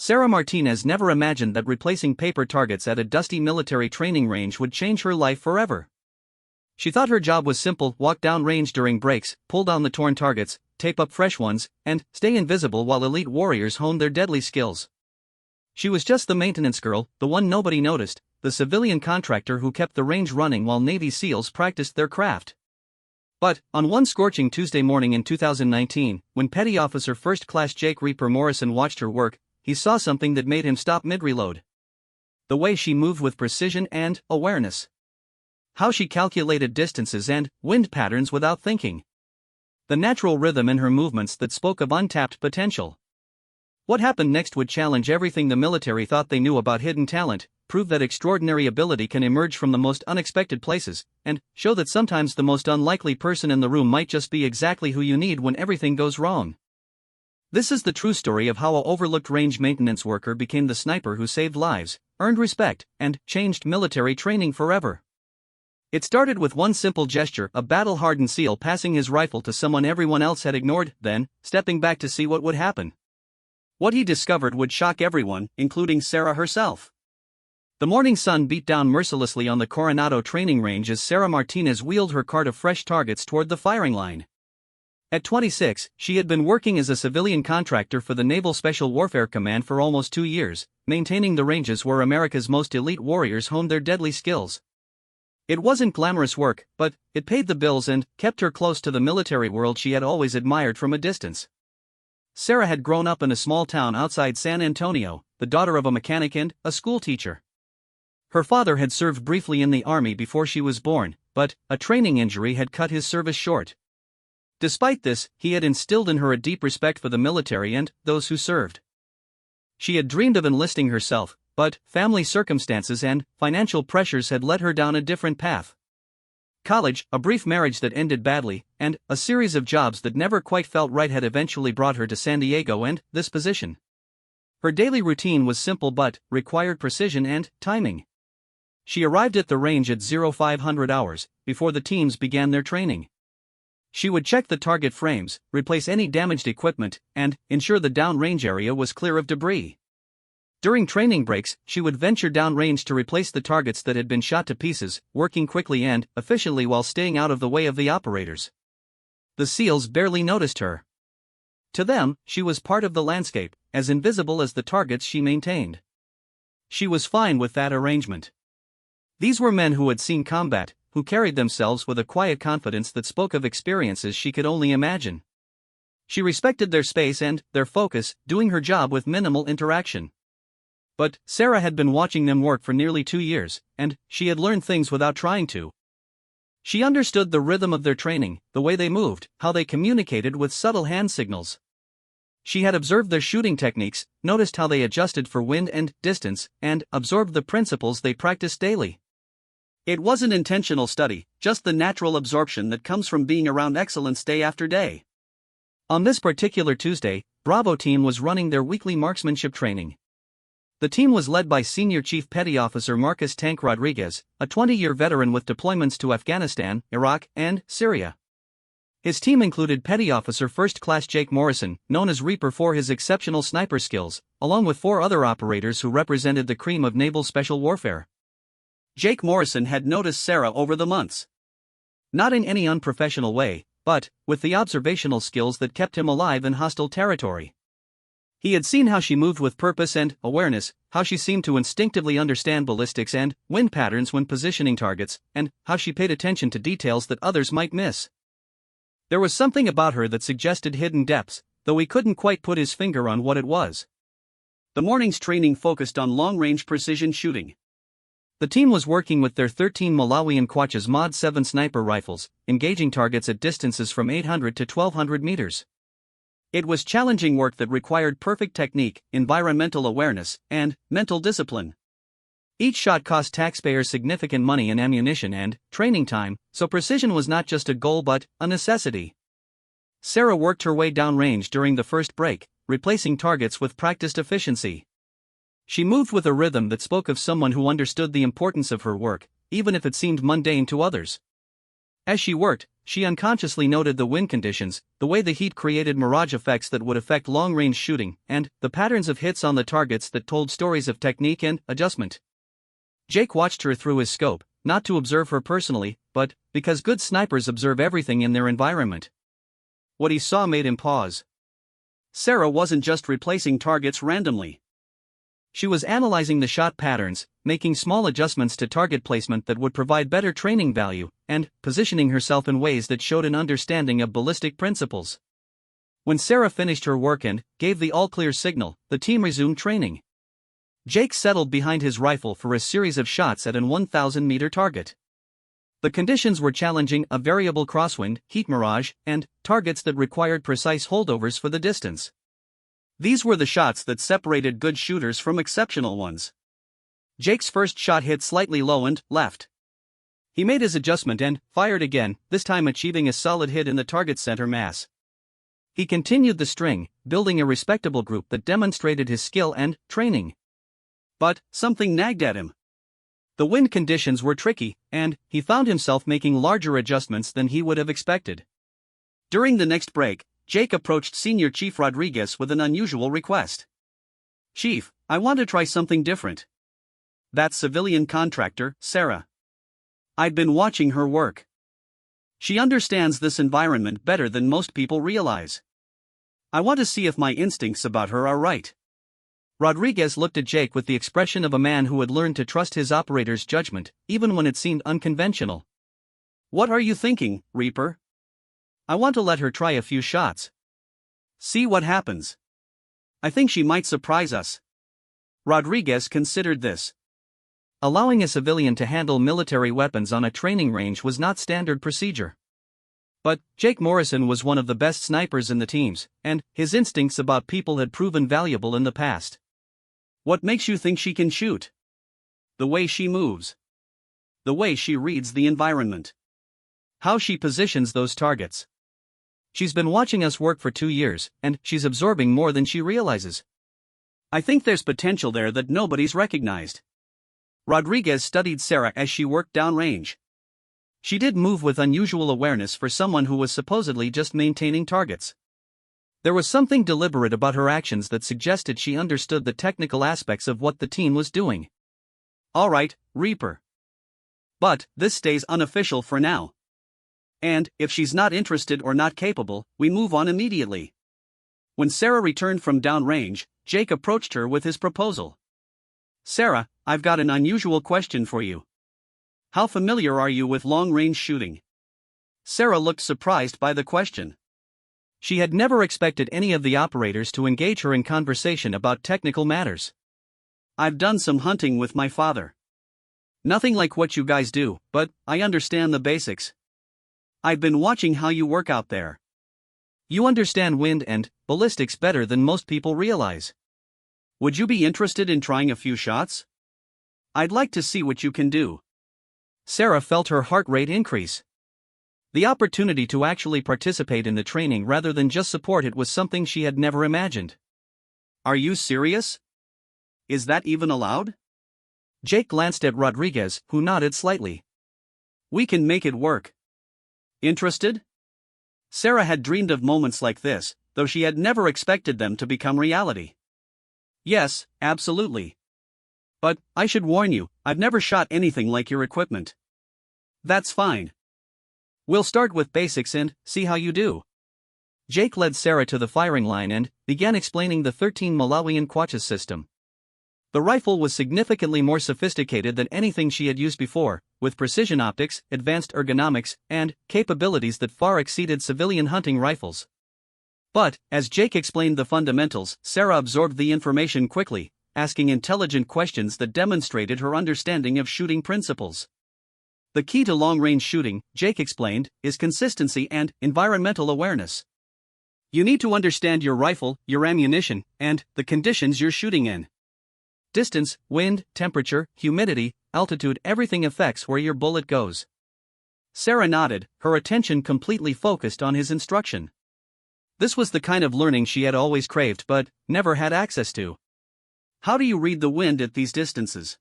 Sarah Martinez never imagined that replacing paper targets at a dusty military training range would change her life forever. She thought her job was simple: walk down range during breaks, pull down the torn targets, tape up fresh ones, and stay invisible while elite warriors honed their deadly skills. She was just the maintenance girl, the one nobody noticed, the civilian contractor who kept the range running while Navy SEALs practiced their craft. But, on one scorching Tuesday morning in 2019, when Petty Officer First Class Jake Reaper Morrison watched her work, he saw something that made him stop mid-reload. The way she moved with precision and awareness. How she calculated distances and wind patterns without thinking. The natural rhythm in her movements that spoke of untapped potential. What happened next would challenge everything the military thought they knew about hidden talent, prove that extraordinary ability can emerge from the most unexpected places, and show that sometimes the most unlikely person in the room might just be exactly who you need when everything goes wrong. This is the true story of how an overlooked range maintenance worker became the sniper who saved lives, earned respect, and changed military training forever. It started with one simple gesture: a battle-hardened SEAL passing his rifle to someone everyone else had ignored, then stepping back to see what would happen. What he discovered would shock everyone, including Sarah herself. The morning sun beat down mercilessly on the Coronado training range as Sarah Martinez wheeled her cart of fresh targets toward the firing line. At 26, she had been working as a civilian contractor for the Naval Special Warfare Command for almost 2 years, maintaining the ranges where America's most elite warriors honed their deadly skills. It wasn't glamorous work, but it paid the bills and kept her close to the military world she had always admired from a distance. Sarah had grown up in a small town outside San Antonio, the daughter of a mechanic and a school teacher. Her father had served briefly in the Army before she was born, but a training injury had cut his service short. Despite this, he had instilled in her a deep respect for the military and those who served. She had dreamed of enlisting herself, but family circumstances and financial pressures had led her down a different path. College, a brief marriage that ended badly, and a series of jobs that never quite felt right had eventually brought her to San Diego and this position. Her daily routine was simple but required precision and timing. She arrived at the range at 0500 hours, before the teams began their training. She would check the target frames, replace any damaged equipment, and ensure the downrange area was clear of debris. During training breaks, she would venture downrange to replace the targets that had been shot to pieces, working quickly and efficiently while staying out of the way of the operators. The SEALs barely noticed her. To them, she was part of the landscape, as invisible as the targets she maintained. She was fine with that arrangement. These were men who had seen combat, who carried themselves with a quiet confidence that spoke of experiences she could only imagine. She respected their space and their focus, doing her job with minimal interaction. But Sarah had been watching them work for nearly 2 years, and she had learned things without trying to. She understood the rhythm of their training, the way they moved, how they communicated with subtle hand signals. She had observed their shooting techniques, noticed how they adjusted for wind and distance, and absorbed the principles they practiced daily. It wasn't intentional study, just the natural absorption that comes from being around excellence day after day. On this particular Tuesday, Bravo Team was running their weekly marksmanship training. The team was led by Senior Chief Petty Officer Marcus Tank Rodriguez, a 20-year veteran with deployments to Afghanistan, Iraq, and Syria. His team included Petty Officer First Class Jake Morrison, known as Reaper for his exceptional sniper skills, along with 4 other operators who represented the cream of naval special warfare. Jake Morrison had noticed Sarah over the months. Not in any unprofessional way, but with the observational skills that kept him alive in hostile territory. He had seen how she moved with purpose and awareness, how she seemed to instinctively understand ballistics and wind patterns when positioning targets, and how she paid attention to details that others might miss. There was something about her that suggested hidden depths, though he couldn't quite put his finger on what it was. The morning's training focused on long-range precision shooting. The team was working with their 13 Malawian Quachas Mod 7 sniper rifles, engaging targets at distances from 800 to 1200 meters. It was challenging work that required perfect technique, environmental awareness, and mental discipline. Each shot cost taxpayers significant money in ammunition and training time, so precision was not just a goal but a necessity. Sarah worked her way downrange during the first break, replacing targets with practiced efficiency. She moved with a rhythm that spoke of someone who understood the importance of her work, even if it seemed mundane to others. As she worked, she unconsciously noted the wind conditions, the way the heat created mirage effects that would affect long-range shooting, and the patterns of hits on the targets that told stories of technique and adjustment. Jake watched her through his scope, not to observe her personally, but because good snipers observe everything in their environment. What he saw made him pause. Sarah wasn't just replacing targets randomly. She was analyzing the shot patterns, making small adjustments to target placement that would provide better training value, and positioning herself in ways that showed an understanding of ballistic principles. When Sarah finished her work and gave the all-clear signal, the team resumed training. Jake settled behind his rifle for a series of shots at an 1,000-meter target. The conditions were challenging: a variable crosswind, heat mirage, and targets that required precise holdovers for the distance. These were the shots that separated good shooters from exceptional ones. Jake's first shot hit slightly low and left. He made his adjustment and fired again, this time achieving a solid hit in the target center mass. He continued the string, building a respectable group that demonstrated his skill and training. But something nagged at him. The wind conditions were tricky, and he found himself making larger adjustments than he would have expected. During the next break, Jake approached Senior Chief Rodriguez with an unusual request. "Chief, I want to try something different." That civilian contractor, Sarah. I'd been watching her work. She understands this environment better than most people realize. I want to see if my instincts about her are right. Rodriguez looked at Jake with the expression of a man who had learned to trust his operator's judgment, even when it seemed unconventional. "What are you thinking, Reaper?" "I want to let her try a few shots. See what happens. I think she might surprise us." Rodriguez considered this. Allowing a civilian to handle military weapons on a training range was not standard procedure. But Jake Morrison was one of the best snipers in the teams, and his instincts about people had proven valuable in the past. "What makes you think she can shoot?" "The way she moves. The way she reads the environment. How she positions those targets. She's been watching us work for 2 years, and she's absorbing more than she realizes. I think there's potential there that nobody's recognized." Rodriguez studied Sarah as she worked downrange. She did move with unusual awareness for someone who was supposedly just maintaining targets. There was something deliberate about her actions that suggested she understood the technical aspects of what the team was doing. "All right, Reaper. But this stays unofficial for now. And if she's not interested or not capable, we move on immediately." When Sarah returned from downrange, Jake approached her with his proposal. "Sarah, I've got an unusual question for you. How familiar are you with long-range shooting?" Sarah looked surprised by the question. She had never expected any of the operators to engage her in conversation about technical matters. "I've done some hunting with my father. Nothing like what you guys do, but I understand the basics. I've been watching how you work out there. You understand wind and ballistics better than most people realize. Would you be interested in trying a few shots? I'd like to see what you can do." Sarah felt her heart rate increase. The opportunity to actually participate in the training rather than just support it was something she had never imagined. "Are you serious? Is that even allowed?" Jake glanced at Rodriguez, who nodded slightly. "We can make it work. Interested?" Sarah had dreamed of moments like this, though she had never expected them to become reality. "Yes, absolutely. But I should warn you, I've never shot anything like your equipment." "That's fine. We'll start with basics and see how you do." Jake led Sarah to the firing line and began explaining the 13 Malawian Quachas system. The rifle was significantly more sophisticated than anything she had used before, with precision optics, advanced ergonomics, and capabilities that far exceeded civilian hunting rifles. But, as Jake explained the fundamentals, Sarah absorbed the information quickly, asking intelligent questions that demonstrated her understanding of shooting principles. The key to long-range shooting, Jake explained, is consistency and environmental awareness. You need to understand your rifle, your ammunition, and the conditions you're shooting in. Distance, wind, temperature, humidity, altitude, everything affects where your bullet goes. Sarah nodded, her attention completely focused on his instruction. This was the kind of learning she had always craved but never had access to. How do you read the wind at these distances?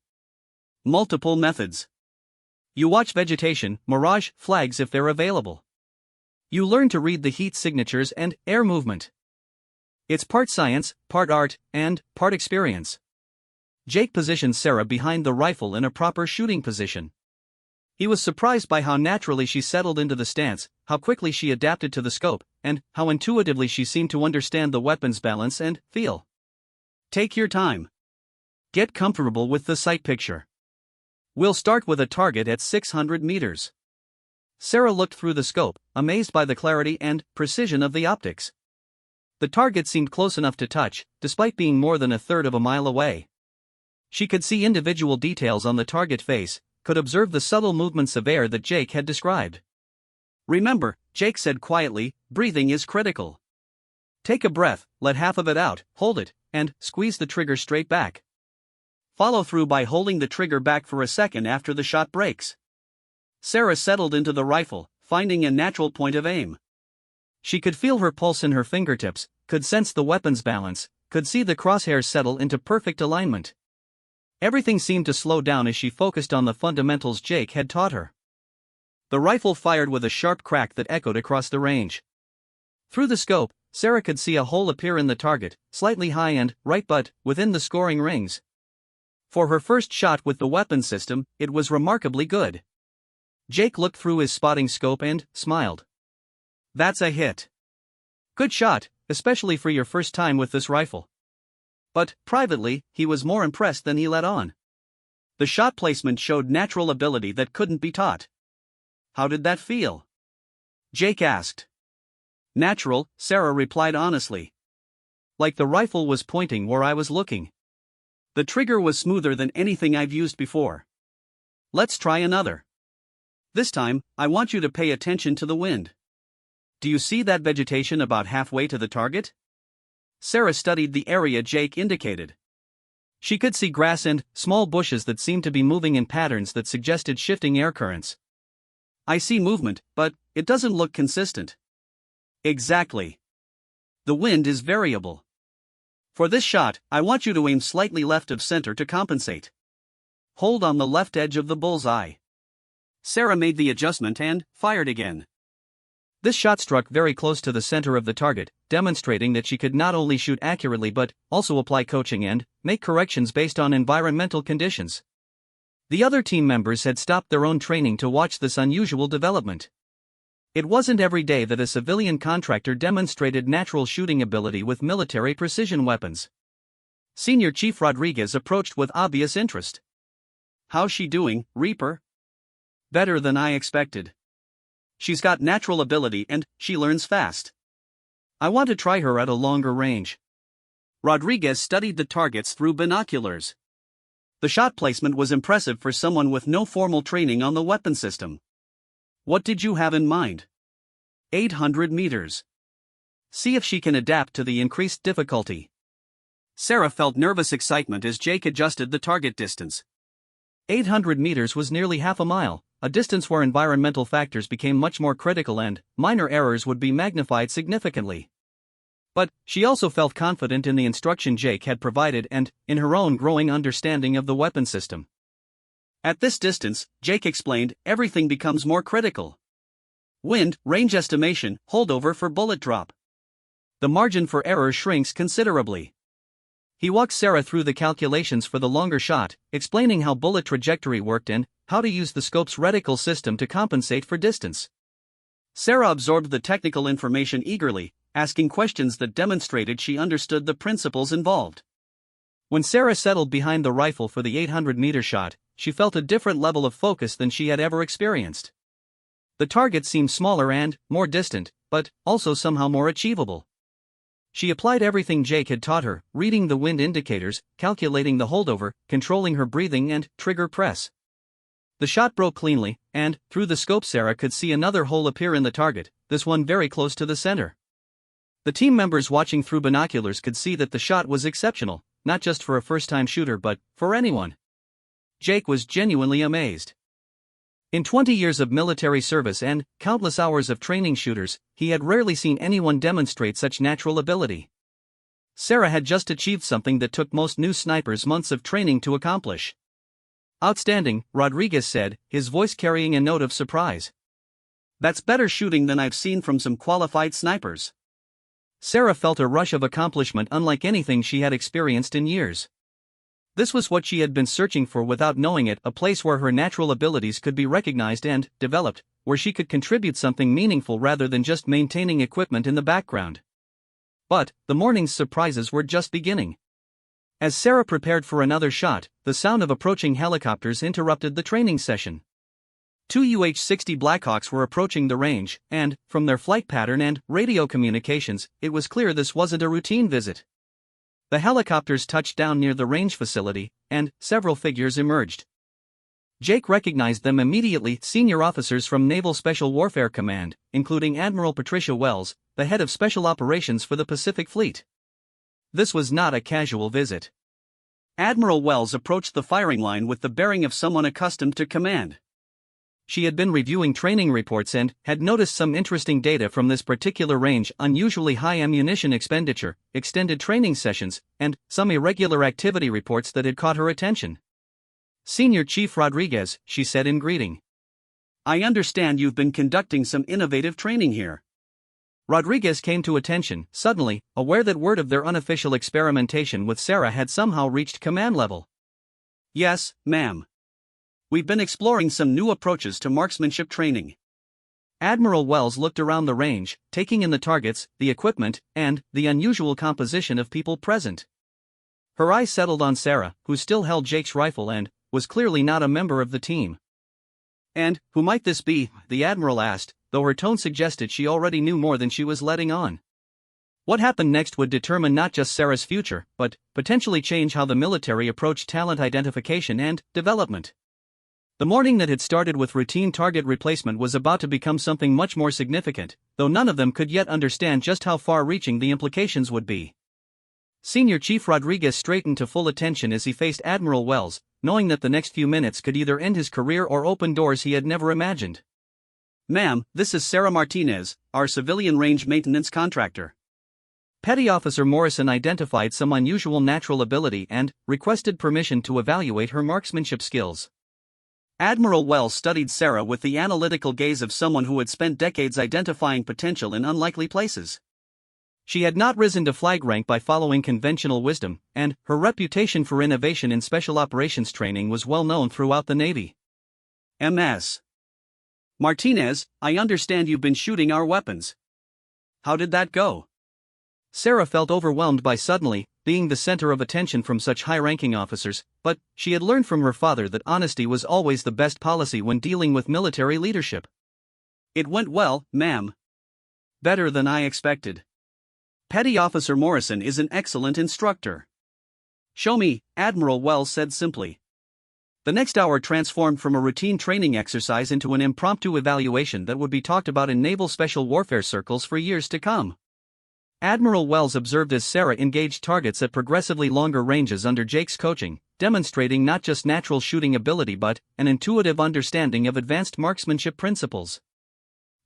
Multiple methods. You watch vegetation, mirage, flags if they're available. You learn to read the heat signatures and air movement. It's part science, part art, and part experience. Jake positioned Sarah behind the rifle in a proper shooting position. He was surprised by how naturally she settled into the stance, how quickly she adapted to the scope, and how intuitively she seemed to understand the weapon's balance and feel. Take your time. Get comfortable with the sight picture. We'll start with a target at 600 meters. Sarah looked through the scope, amazed by the clarity and precision of the optics. The target seemed close enough to touch, despite being more than a third of a mile away. She could see individual details on the target face, could observe the subtle movements of air that Jake had described. Remember, Jake said quietly, breathing is critical. Take a breath, let half of it out, hold it, and squeeze the trigger straight back. Follow through by holding the trigger back for a second after the shot breaks. Sarah settled into the rifle, finding a natural point of aim. She could feel her pulse in her fingertips, could sense the weapon's balance, could see the crosshairs settle into perfect alignment. Everything seemed to slow down as she focused on the fundamentals Jake had taught her. The rifle fired with a sharp crack that echoed across the range. Through the scope, Sarah could see a hole appear in the target, slightly high and right but within the scoring rings. For her first shot with the weapon system, it was remarkably good. Jake looked through his spotting scope and smiled. That's a hit. Good shot, especially for your first time with this rifle. But, privately, he was more impressed than he let on. The shot placement showed natural ability that couldn't be taught. How did that feel? Jake asked. Natural, Sarah replied honestly. Like the rifle was pointing where I was looking. The trigger was smoother than anything I've used before. Let's try another. This time, I want you to pay attention to the wind. Do you see that vegetation about halfway to the target? Sarah studied the area Jake indicated. She could see grass and small bushes that seemed to be moving in patterns that suggested shifting air currents. I see movement, but it doesn't look consistent. Exactly. The wind is variable. For this shot, I want you to aim slightly left of center to compensate. Hold on the left edge of the bullseye. Sarah made the adjustment and fired again. This shot struck very close to the center of the target, demonstrating that she could not only shoot accurately but also apply coaching and make corrections based on environmental conditions. The other team members had stopped their own training to watch this unusual development. It wasn't every day that a civilian contractor demonstrated natural shooting ability with military precision weapons. Senior Chief Rodriguez approached with obvious interest. How's she doing, Reaper? Better than I expected. She's got natural ability and she learns fast. I want to try her at a longer range. Rodriguez studied the targets through binoculars. The shot placement was impressive for someone with no formal training on the weapon system. What did you have in mind? 800 meters. See if she can adapt to the increased difficulty. Sarah felt nervous excitement as Jake adjusted the target distance. 800 meters was nearly half a mile, a distance where environmental factors became much more critical and minor errors would be magnified significantly. But she also felt confident in the instruction Jake had provided and in her own growing understanding of the weapon system. At this distance, Jake explained, everything becomes more critical. Wind, range estimation, holdover for bullet drop. The margin for error shrinks considerably. He walked Sarah through the calculations for the longer shot, explaining how bullet trajectory worked and how to use the scope's reticle system to compensate for distance. Sarah absorbed the technical information eagerly, asking questions that demonstrated she understood the principles involved. When Sarah settled behind the rifle for the 800-meter shot, she felt a different level of focus than she had ever experienced. The target seemed smaller and more distant, but also somehow more achievable. She applied everything Jake had taught her, reading the wind indicators, calculating the holdover, controlling her breathing and trigger press. The shot broke cleanly, and, through the scope Sarah could see another hole appear in the target, this one very close to the center. The team members watching through binoculars could see that the shot was exceptional, not just for a first-time shooter but for anyone. Jake was genuinely amazed. In 20 years of military service and countless hours of training shooters, he had rarely seen anyone demonstrate such natural ability. Sarah had just achieved something that took most new snipers months of training to accomplish. Outstanding, Rodriguez said, his voice carrying a note of surprise. That's better shooting than I've seen from some qualified snipers. Sarah felt a rush of accomplishment unlike anything she had experienced in years. This was what she had been searching for without knowing it, a place where her natural abilities could be recognized and developed, where she could contribute something meaningful rather than just maintaining equipment in the background. But the morning's surprises were just beginning. As Sarah prepared for another shot, the sound of approaching helicopters interrupted the training session. Two UH-60 Blackhawks were approaching the range, and, from their flight pattern and radio communications, it was clear this wasn't a routine visit. The helicopters touched down near the range facility, and several figures emerged. Jake recognized them immediately, senior officers from Naval Special Warfare Command, including Admiral Patricia Wells, the head of Special Operations for the Pacific Fleet. This was not a casual visit. Admiral Wells approached the firing line with the bearing of someone accustomed to command. She had been reviewing training reports and had noticed some interesting data from this particular range: unusually high ammunition expenditure, extended training sessions, and some irregular activity reports that had caught her attention. "Senior Chief Rodriguez," she said in greeting. "I understand you've been conducting some innovative training here." Rodriguez came to attention, suddenly, aware that word of their unofficial experimentation with Sarah had somehow reached command level. "Yes, ma'am. We've been exploring some new approaches to marksmanship training." Admiral Wells looked around the range, taking in the targets, the equipment, and the unusual composition of people present. Her eyes settled on Sarah, who still held Jake's rifle and was clearly not a member of the team. "And who might this be?" the Admiral asked, though her tone suggested she already knew more than she was letting on. What happened next would determine not just Sarah's future, but potentially change how the military approached talent identification and development. The morning that had started with routine target replacement was about to become something much more significant, though none of them could yet understand just how far-reaching the implications would be. Senior Chief Rodriguez straightened to full attention as he faced Admiral Wells, knowing that the next few minutes could either end his career or open doors he had never imagined. "Ma'am, this is Sarah Martinez, our civilian range maintenance contractor." Petty Officer Morrison identified some unusual natural ability and requested permission to evaluate her marksmanship skills. Admiral Wells studied Sarah with the analytical gaze of someone who had spent decades identifying potential in unlikely places. She had not risen to flag rank by following conventional wisdom, and her reputation for innovation in special operations training was well known throughout the Navy. "Ms. Martinez, I understand you've been shooting our weapons. How did that go?" Sarah felt overwhelmed by suddenly being the center of attention from such high-ranking officers, but she had learned from her father that honesty was always the best policy when dealing with military leadership. "It went well, ma'am. Better than I expected. Petty Officer Morrison is an excellent instructor." "Show me," Admiral Wells said simply. The next hour transformed from a routine training exercise into an impromptu evaluation that would be talked about in naval special warfare circles for years to come. Admiral Wells observed as Sarah engaged targets at progressively longer ranges under Jake's coaching, demonstrating not just natural shooting ability but an intuitive understanding of advanced marksmanship principles.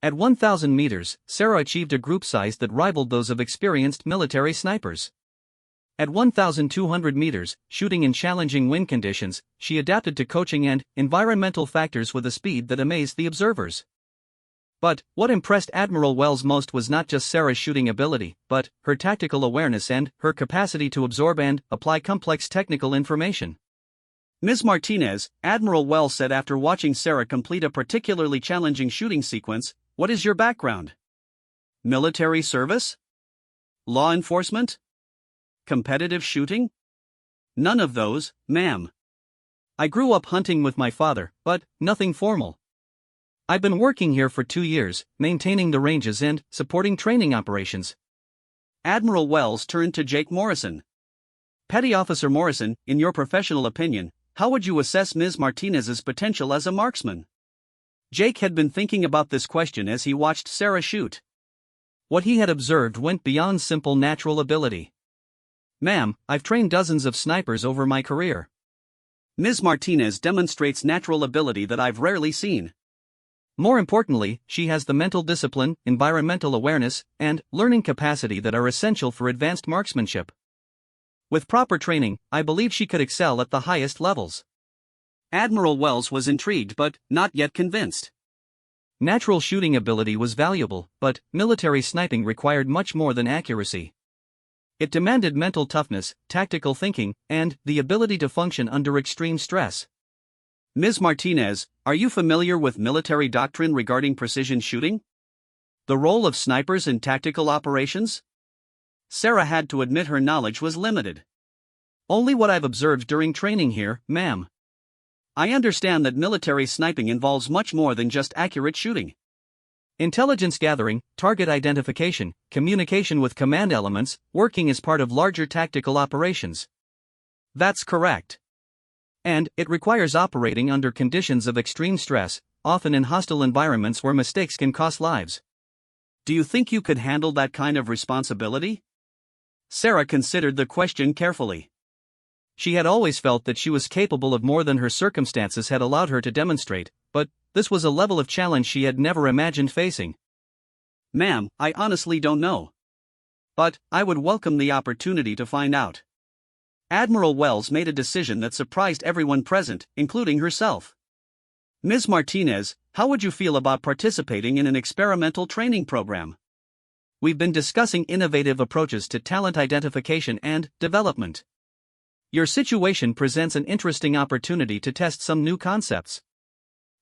At 1,000 meters, Sarah achieved a group size that rivaled those of experienced military snipers. At 1,200 meters, shooting in challenging wind conditions, she adapted to coaching and environmental factors with a speed that amazed the observers. But what impressed Admiral Wells most was not just Sarah's shooting ability, but her tactical awareness and her capacity to absorb and apply complex technical information. "Ms. Martinez," Admiral Wells said after watching Sarah complete a particularly challenging shooting sequence, "what is your background? Military service? Law enforcement? Competitive shooting?" "None of those, ma'am. I grew up hunting with my father, but nothing formal. I've been working here for 2 years, maintaining the ranges and supporting training operations." Admiral Wells turned to Jake Morrison. "Petty Officer Morrison, in your professional opinion, how would you assess Ms. Martinez's potential as a marksman?" Jake had been thinking about this question as he watched Sarah shoot. What he had observed went beyond simple natural ability. "Ma'am, I've trained dozens of snipers over my career. Ms. Martinez demonstrates natural ability that I've rarely seen. More importantly, she has the mental discipline, environmental awareness, and learning capacity that are essential for advanced marksmanship. With proper training, I believe she could excel at the highest levels." Admiral Wells was intrigued but not yet convinced. Natural shooting ability was valuable, but military sniping required much more than accuracy. It demanded mental toughness, tactical thinking, and the ability to function under extreme stress. Ms. Martinez, are you familiar with military doctrine regarding precision shooting? The role of snipers in tactical operations? Sarah had to admit her knowledge was limited. Only what I've observed during training here, ma'am. I understand that military sniping involves much more than just accurate shooting. Intelligence gathering, target identification, communication with command elements, working as part of larger tactical operations. That's correct. And it requires operating under conditions of extreme stress, often in hostile environments where mistakes can cost lives. Do you think you could handle that kind of responsibility? Sarah considered the question carefully. She had always felt that she was capable of more than her circumstances had allowed her to demonstrate, but this was a level of challenge she had never imagined facing. Ma'am, I honestly don't know. But I would welcome the opportunity to find out. Admiral Wells made a decision that surprised everyone present, including herself. Ms. Martinez, how would you feel about participating in an experimental training program? We've been discussing innovative approaches to talent identification and development. Your situation presents an interesting opportunity to test some new concepts.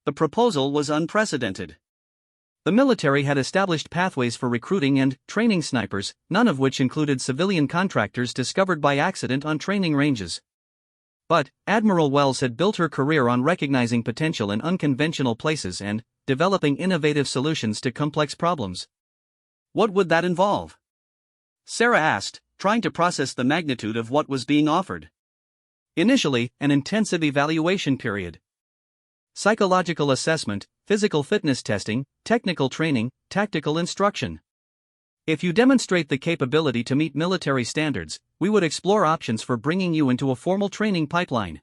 The proposal was unprecedented. The military had established pathways for recruiting and training snipers, none of which included civilian contractors discovered by accident on training ranges. But Admiral Wells had built her career on recognizing potential in unconventional places and developing innovative solutions to complex problems. What would that involve? Sarah asked, trying to process the magnitude of what was being offered. Initially, an intensive evaluation period. Psychological assessment, physical fitness testing, technical training, tactical instruction. If you demonstrate the capability to meet military standards, we would explore options for bringing you into a formal training pipeline.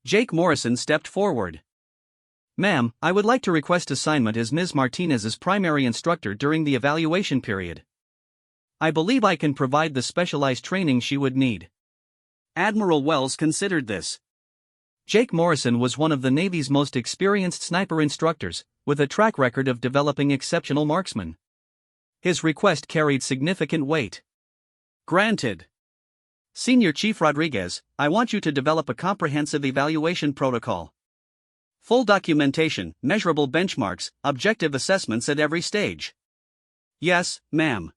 Jake Morrison stepped forward. Ma'am, I would like to request assignment as Ms. Martinez's primary instructor during the evaluation period. I believe I can provide the specialized training she would need. Admiral Wells considered this. Jake Morrison was one of the Navy's most experienced sniper instructors, with a track record of developing exceptional marksmen. His request carried significant weight. Granted. Senior Chief Rodriguez, I want you to develop a comprehensive evaluation protocol. Full documentation, measurable benchmarks, objective assessments at every stage. Yes, ma'am.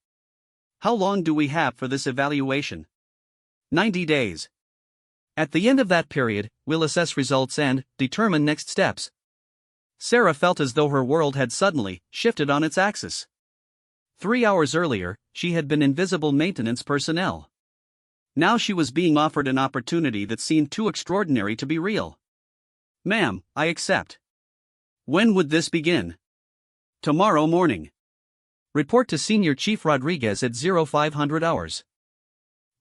How long do we have for this evaluation? 90 days. At the end of that period, we'll assess results and determine next steps. Sarah felt as though her world had suddenly shifted on its axis. 3 hours earlier, she had been invisible maintenance personnel. Now she was being offered an opportunity that seemed too extraordinary to be real. Ma'am, I accept. When would this begin? Tomorrow morning. Report to Senior Chief Rodriguez at 0500 hours.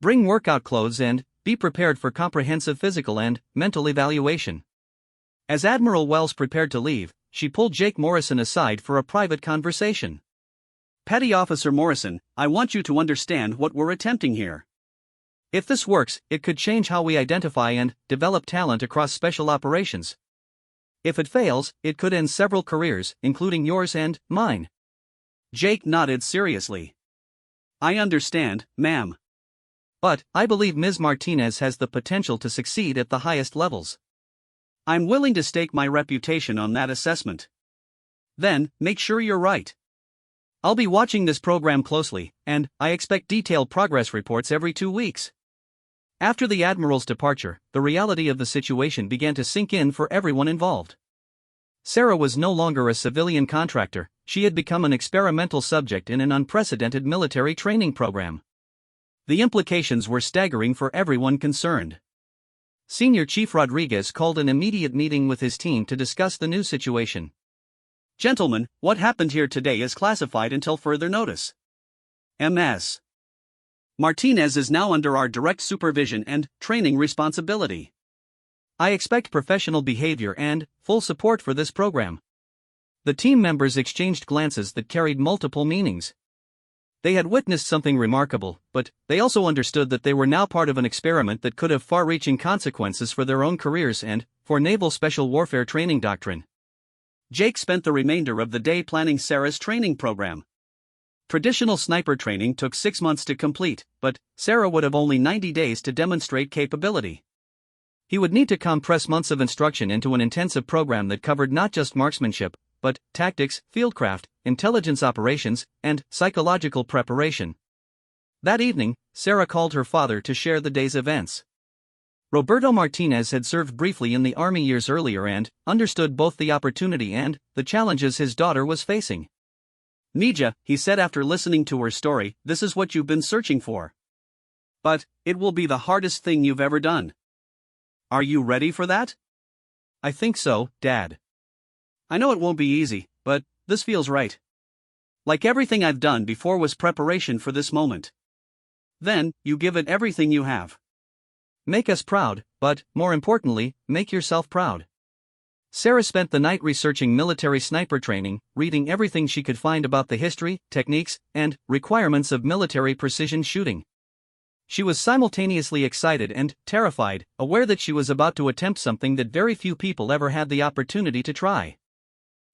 Bring workout clothes and be prepared for comprehensive physical and mental evaluation. As Admiral Wells prepared to leave, she pulled Jake Morrison aside for a private conversation. Petty Officer Morrison, I want you to understand what we're attempting here. If this works, it could change how we identify and develop talent across special operations. If it fails, it could end several careers, including yours and mine. Jake nodded seriously. I understand, ma'am. But I believe Ms. Martinez has the potential to succeed at the highest levels. I'm willing to stake my reputation on that assessment. Then, make sure you're right. I'll be watching this program closely, and I expect detailed progress reports every 2 weeks. After the Admiral's departure, the reality of the situation began to sink in for everyone involved. Sarah was no longer a civilian contractor, she had become an experimental subject in an unprecedented military training program. The implications were staggering for everyone concerned. Senior Chief Rodriguez called an immediate meeting with his team to discuss the new situation. Gentlemen, what happened here today is classified until further notice. Ms. Martinez is now under our direct supervision and training responsibility. I expect professional behavior and full support for this program. The team members exchanged glances that carried multiple meanings. They had witnessed something remarkable, but they also understood that they were now part of an experiment that could have far-reaching consequences for their own careers and for naval special warfare training doctrine. Jake spent the remainder of the day planning Sarah's training program. Traditional sniper training took 6 months to complete, but Sarah would have only 90 days to demonstrate capability. He would need to compress months of instruction into an intensive program that covered not just marksmanship, but tactics, fieldcraft, intelligence operations, and psychological preparation. That evening, Sarah called her father to share the day's events. Roberto Martinez had served briefly in the army years earlier and understood both the opportunity and the challenges his daughter was facing. "Mija," he said after listening to her story, "this is what you've been searching for. But it will be the hardest thing you've ever done. Are you ready for that?" "I think so, Dad." "I know it won't be easy, but this feels right. Like everything I've done before was preparation for this moment. Then, you give it everything you have. Make us proud, but, more importantly, make yourself proud." Sarah spent the night researching military sniper training, reading everything she could find about the history, techniques, and requirements of military precision shooting. She was simultaneously excited and terrified, aware that she was about to attempt something that very few people ever had the opportunity to try.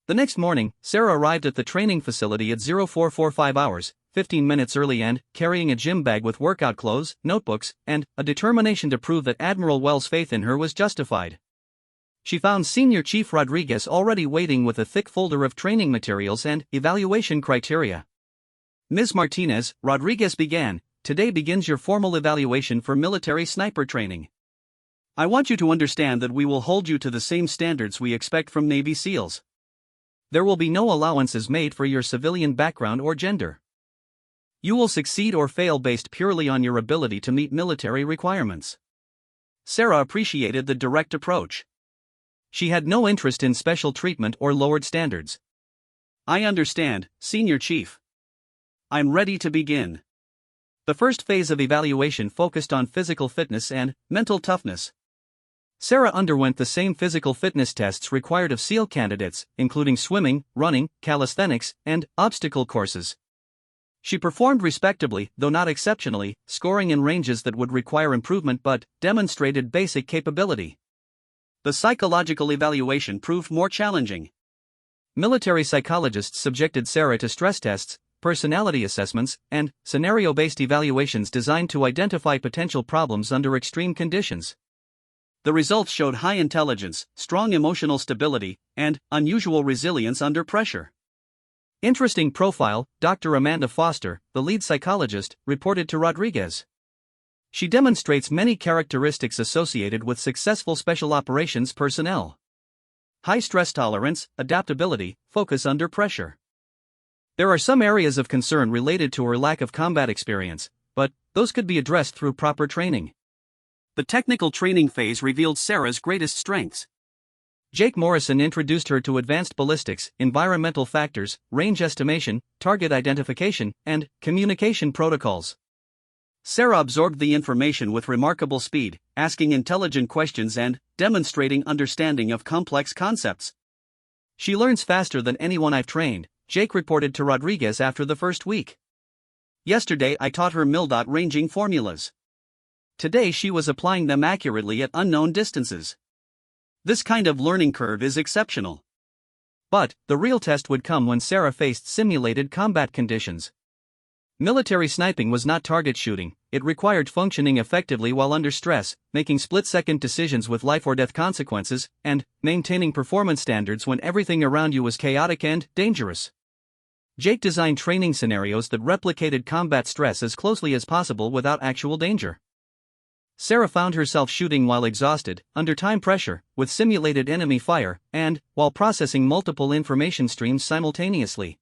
The next morning, Sarah arrived at the training facility at 0445 hours, 15 minutes early and, carrying a gym bag with workout clothes, notebooks, and a determination to prove that Admiral Wells' faith in her was justified. She found Senior Chief Rodriguez already waiting with a thick folder of training materials and evaluation criteria. "Ms. Martinez," Rodriguez began, "today begins your formal evaluation for military sniper training. I want you to understand that we will hold you to the same standards we expect from Navy SEALs. There will be no allowances made for your civilian background or gender. You will succeed or fail based purely on your ability to meet military requirements." Sarah appreciated the direct approach. She had no interest in special treatment or lowered standards. "I understand, Senior Chief. I'm ready to begin." The first phase of evaluation focused on physical fitness and mental toughness. Sarah underwent the same physical fitness tests required of SEAL candidates, including swimming, running, calisthenics, and obstacle courses. She performed respectably, though not exceptionally, scoring in ranges that would require improvement but demonstrated basic capability. The psychological evaluation proved more challenging. Military psychologists subjected Sarah to stress tests, personality assessments, and scenario-based evaluations designed to identify potential problems under extreme conditions. The results showed high intelligence, strong emotional stability, and unusual resilience under pressure. "Interesting profile," Dr. Amanda Foster, the lead psychologist, reported to Rodriguez. "She demonstrates many characteristics associated with successful special operations personnel. High stress tolerance, adaptability, focus under pressure. There are some areas of concern related to her lack of combat experience, but those could be addressed through proper training." The technical training phase revealed Sarah's greatest strengths. Jake Morrison introduced her to advanced ballistics, environmental factors, range estimation, target identification, and communication protocols. Sarah absorbed the information with remarkable speed, asking intelligent questions and demonstrating understanding of complex concepts. "She learns faster than anyone I've trained," Jake reported to Rodriguez after the first week. "Yesterday I taught her MILDOT ranging formulas. Today she was applying them accurately at unknown distances. This kind of learning curve is exceptional." But the real test would come when Sarah faced simulated combat conditions. Military sniping was not target shooting, it required functioning effectively while under stress, making split-second decisions with life-or-death consequences, and maintaining performance standards when everything around you was chaotic and dangerous. Jake designed training scenarios that replicated combat stress as closely as possible without actual danger. Sarah found herself shooting while exhausted, under time pressure, with simulated enemy fire, and while processing multiple information streams simultaneously.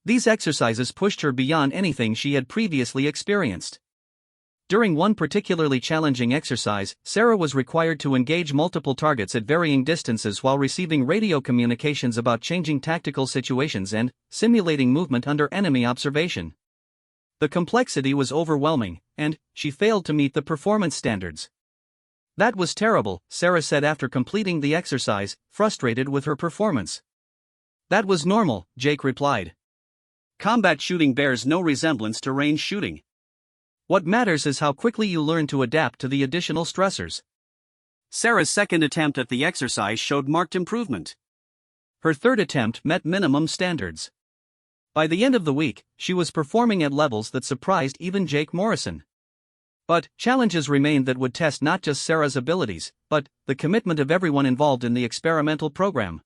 These exercises pushed her beyond anything she had previously experienced. During one particularly challenging exercise, Sarah was required to engage multiple targets at varying distances while receiving radio communications about changing tactical situations and simulating movement under enemy observation. The complexity was overwhelming, and she failed to meet the performance standards. "That was terrible," Sarah said after completing the exercise, frustrated with her performance. "That was normal," Jake replied. "Combat shooting bears no resemblance to range shooting. What matters is how quickly you learn to adapt to the additional stressors." Sarah's second attempt at the exercise showed marked improvement. Her third attempt met minimum standards. By the end of the week, she was performing at levels that surprised even Jake Morrison. But challenges remained that would test not just Sarah's abilities, but the commitment of everyone involved in the experimental program.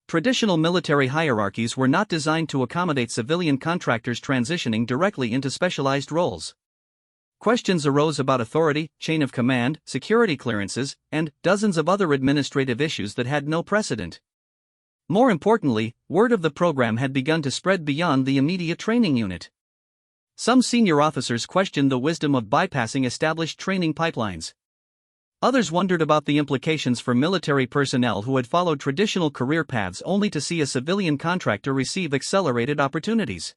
Traditional military hierarchies were not designed to accommodate civilian contractors transitioning directly into specialized roles. Questions arose about authority, chain of command, security clearances, and dozens of other administrative issues that had no precedent. More importantly, word of the program had begun to spread beyond the immediate training unit. Some senior officers questioned the wisdom of bypassing established training pipelines. Others wondered about the implications for military personnel who had followed traditional career paths only to see a civilian contractor receive accelerated opportunities.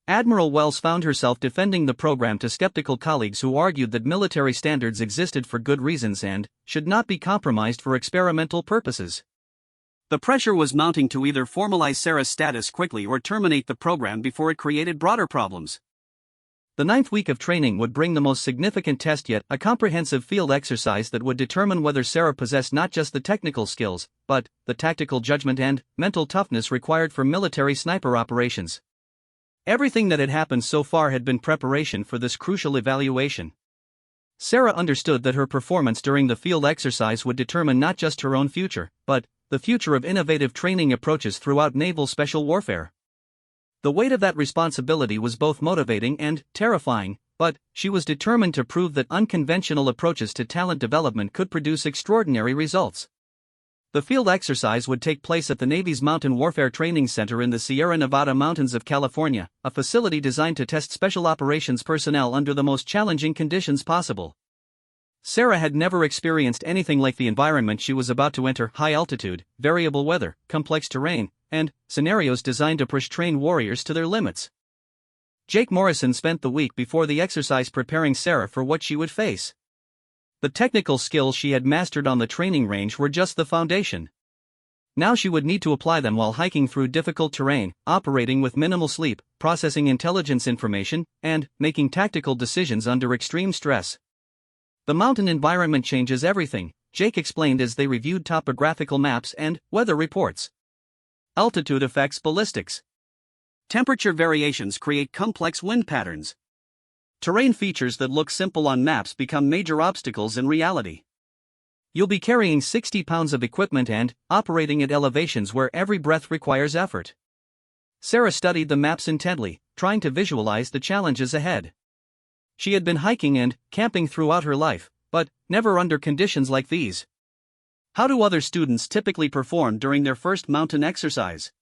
Admiral Wells found herself defending the program to skeptical colleagues who argued that military standards existed for good reasons and should not be compromised for experimental purposes. The pressure was mounting to either formalize Sarah's status quickly or terminate the program before it created broader problems. The 9th week of training would bring the most significant test yet, a comprehensive field exercise that would determine whether Sarah possessed not just the technical skills, but the tactical judgment and mental toughness required for military sniper operations. Everything that had happened so far had been preparation for this crucial evaluation. Sarah understood that her performance during the field exercise would determine not just her own future, but the future of innovative training approaches throughout naval special warfare. The weight of that responsibility was both motivating and terrifying, but she was determined to prove that unconventional approaches to talent development could produce extraordinary results. The field exercise would take place at the Navy's Mountain Warfare Training Center in the Sierra Nevada mountains of California, a facility designed to test special operations personnel under the most challenging conditions possible. Sarah had never experienced anything like the environment she was about to enter: high altitude, variable weather, complex terrain, and scenarios designed to push trained warriors to their limits. Jake Morrison spent the week before the exercise preparing Sarah for what she would face. The technical skills she had mastered on the training range were just the foundation. Now she would need to apply them while hiking through difficult terrain, operating with minimal sleep, processing intelligence information, and making tactical decisions under extreme stress. The mountain environment changes everything, Jake explained as they reviewed topographical maps and weather reports. Altitude affects ballistics. Temperature variations create complex wind patterns. Terrain features that look simple on maps become major obstacles in reality. You'll be carrying 60 pounds of equipment and operating at elevations where every breath requires effort. Sarah studied the maps intently, trying to visualize the challenges ahead. She had been hiking and camping throughout her life, but never under conditions like these. How do other students typically perform during their first mountain exercise?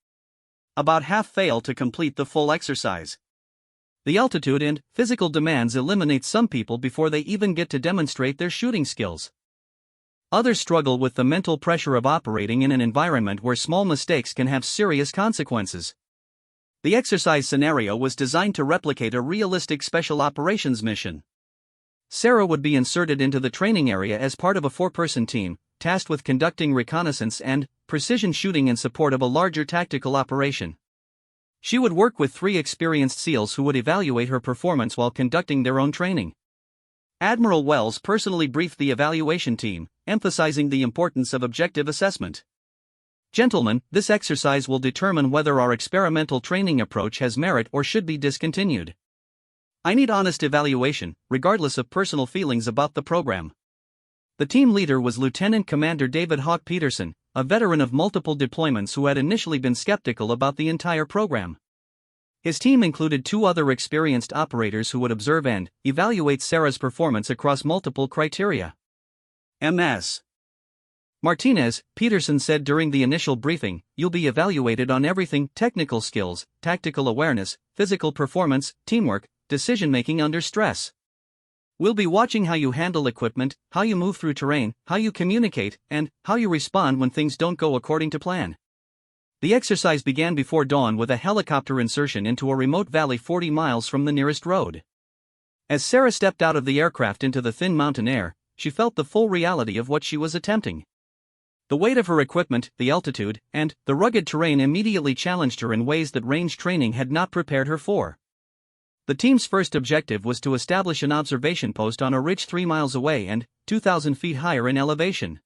About half fail to complete the full exercise. The altitude and physical demands eliminate some people before they even get to demonstrate their shooting skills. Others struggle with the mental pressure of operating in an environment where small mistakes can have serious consequences. The exercise scenario was designed to replicate a realistic special operations mission. Sarah would be inserted into the training area as part of a 4-person team, tasked with conducting reconnaissance and precision shooting in support of a larger tactical operation. She would work with 3 experienced SEALs who would evaluate her performance while conducting their own training. Admiral Wells personally briefed the evaluation team, emphasizing the importance of objective assessment. Gentlemen, this exercise will determine whether our experimental training approach has merit or should be discontinued. I need honest evaluation, regardless of personal feelings about the program. The team leader was Lieutenant Commander David Hawk Peterson, a veteran of multiple deployments who had initially been skeptical about the entire program. His team included 2 other experienced operators who would observe and evaluate Sarah's performance across multiple criteria. Ms. Martinez, Peterson said during the initial briefing, you'll be evaluated on everything: technical skills, tactical awareness, physical performance, teamwork, decision-making under stress. We'll be watching how you handle equipment, how you move through terrain, how you communicate, and how you respond when things don't go according to plan. The exercise began before dawn with a helicopter insertion into a remote valley 40 miles from the nearest road. As Sarah stepped out of the aircraft into the thin mountain air, she felt the full reality of what she was attempting. The weight of her equipment, the altitude, and the rugged terrain immediately challenged her in ways that range training had not prepared her for. The team's first objective was to establish an observation post on a ridge 3 miles away and 2,000 feet higher in elevation.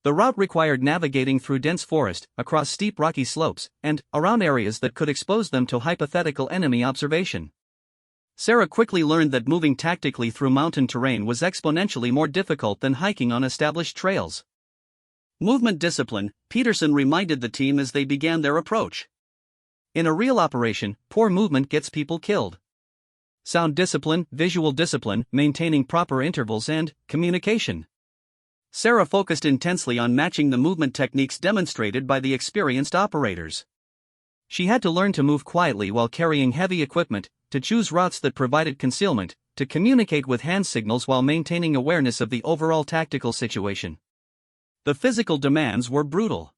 The route required navigating through dense forest, across steep rocky slopes, and around areas that could expose them to hypothetical enemy observation. Sarah quickly learned that moving tactically through mountain terrain was exponentially more difficult than hiking on established trails. Movement discipline, Peterson reminded the team as they began their approach. In a real operation, poor movement gets people killed. Sound discipline, visual discipline, maintaining proper intervals, and communication. Sarah focused intensely on matching the movement techniques demonstrated by the experienced operators. She had to learn to move quietly while carrying heavy equipment, to choose routes that provided concealment, to communicate with hand signals while maintaining awareness of the overall tactical situation. The physical demands were brutal.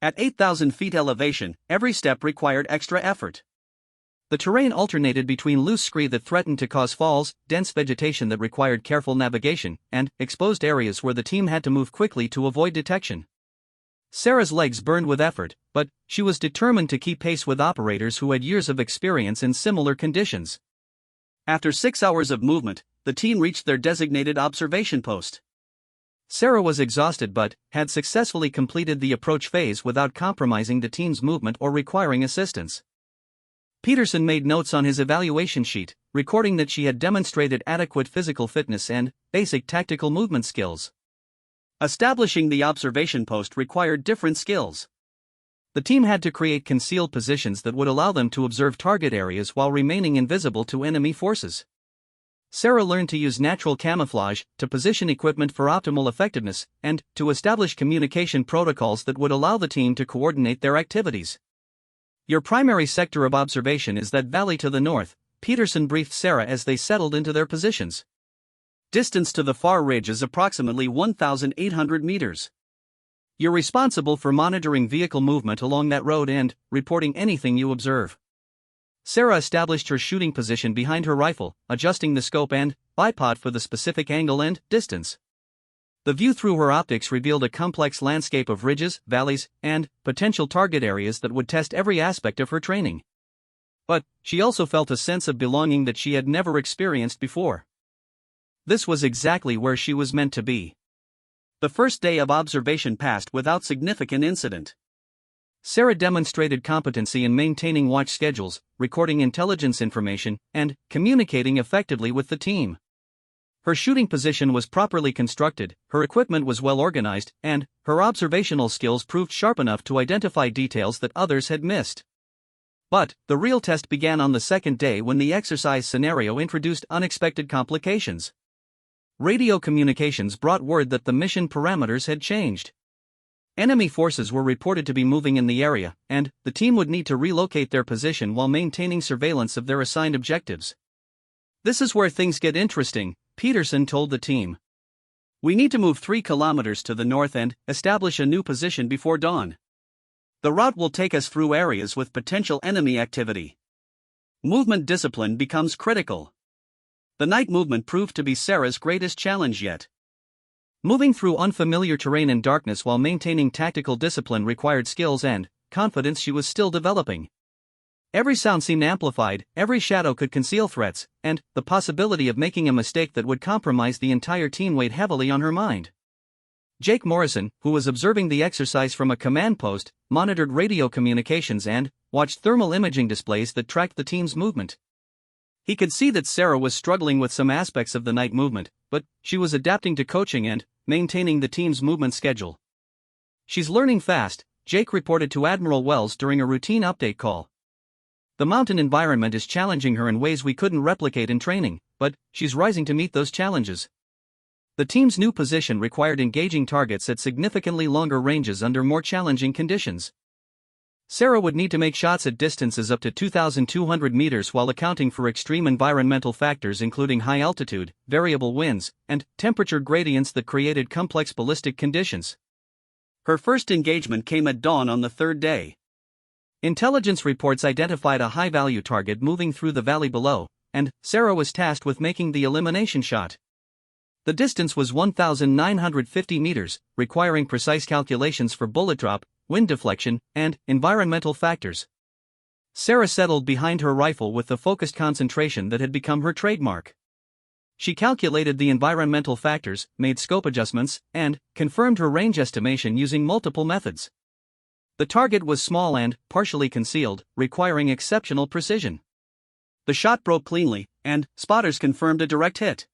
At 8,000 feet elevation, every step required extra effort. The terrain alternated between loose scree that threatened to cause falls, dense vegetation that required careful navigation, and exposed areas where the team had to move quickly to avoid detection. Sarah's legs burned with effort, but she was determined to keep pace with operators who had years of experience in similar conditions. After 6 hours of movement, the team reached their designated observation post. Sarah was exhausted but had successfully completed the approach phase without compromising the team's movement or requiring assistance. Peterson made notes on his evaluation sheet, recording that she had demonstrated adequate physical fitness and basic tactical movement skills. Establishing the observation post required different skills. The team had to create concealed positions that would allow them to observe target areas while remaining invisible to enemy forces. Sarah learned to use natural camouflage, to position equipment for optimal effectiveness, and to establish communication protocols that would allow the team to coordinate their activities. Your primary sector of observation is that valley to the north, Peterson briefed Sarah as they settled into their positions. Distance to the far ridge is approximately 1,800 meters. You're responsible for monitoring vehicle movement along that road and reporting anything you observe. Sarah established her shooting position behind her rifle, adjusting the scope and bipod for the specific angle and distance. The view through her optics revealed a complex landscape of ridges, valleys, and potential target areas that would test every aspect of her training. But she also felt a sense of belonging that she had never experienced before. This was exactly where she was meant to be. The first day of observation passed without significant incident. Sarah demonstrated competency in maintaining watch schedules, recording intelligence information, and communicating effectively with the team. Her shooting position was properly constructed, her equipment was well organized, and her observational skills proved sharp enough to identify details that others had missed. But the real test began on the second day when the exercise scenario introduced unexpected complications. Radio communications brought word that the mission parameters had changed. Enemy forces were reported to be moving in the area, and the team would need to relocate their position while maintaining surveillance of their assigned objectives. This is where things get interesting, Peterson told the team. We need to move 3 kilometers to the north and establish a new position before dawn. The route will take us through areas with potential enemy activity. Movement discipline becomes critical. The night movement proved to be Sarah's greatest challenge yet. Moving through unfamiliar terrain in darkness while maintaining tactical discipline required skills and confidence she was still developing. Every sound seemed amplified, every shadow could conceal threats, and the possibility of making a mistake that would compromise the entire team weighed heavily on her mind. Jake Morrison, who was observing the exercise from a command post, monitored radio communications and watched thermal imaging displays that tracked the team's movement. He could see that Sarah was struggling with some aspects of the night movement, but she was adapting to coaching and maintaining the team's movement schedule. She's learning fast, Jake reported to Admiral Wells during a routine update call. The mountain environment is challenging her in ways we couldn't replicate in training, but she's rising to meet those challenges. The team's new position required engaging targets at significantly longer ranges under more challenging conditions. Sarah would need to make shots at distances up to 2,200 meters while accounting for extreme environmental factors including high altitude, variable winds, and temperature gradients that created complex ballistic conditions. Her first engagement came at dawn on the third day. Intelligence reports identified a high-value target moving through the valley below, and Sarah was tasked with making the elimination shot. The distance was 1,950 meters, requiring precise calculations for bullet drop, wind deflection, and environmental factors. Sarah settled behind her rifle with the focused concentration that had become her trademark. She calculated the environmental factors, made scope adjustments, and confirmed her range estimation using multiple methods. The target was small and partially concealed, requiring exceptional precision. The shot broke cleanly, and spotters confirmed a direct hit.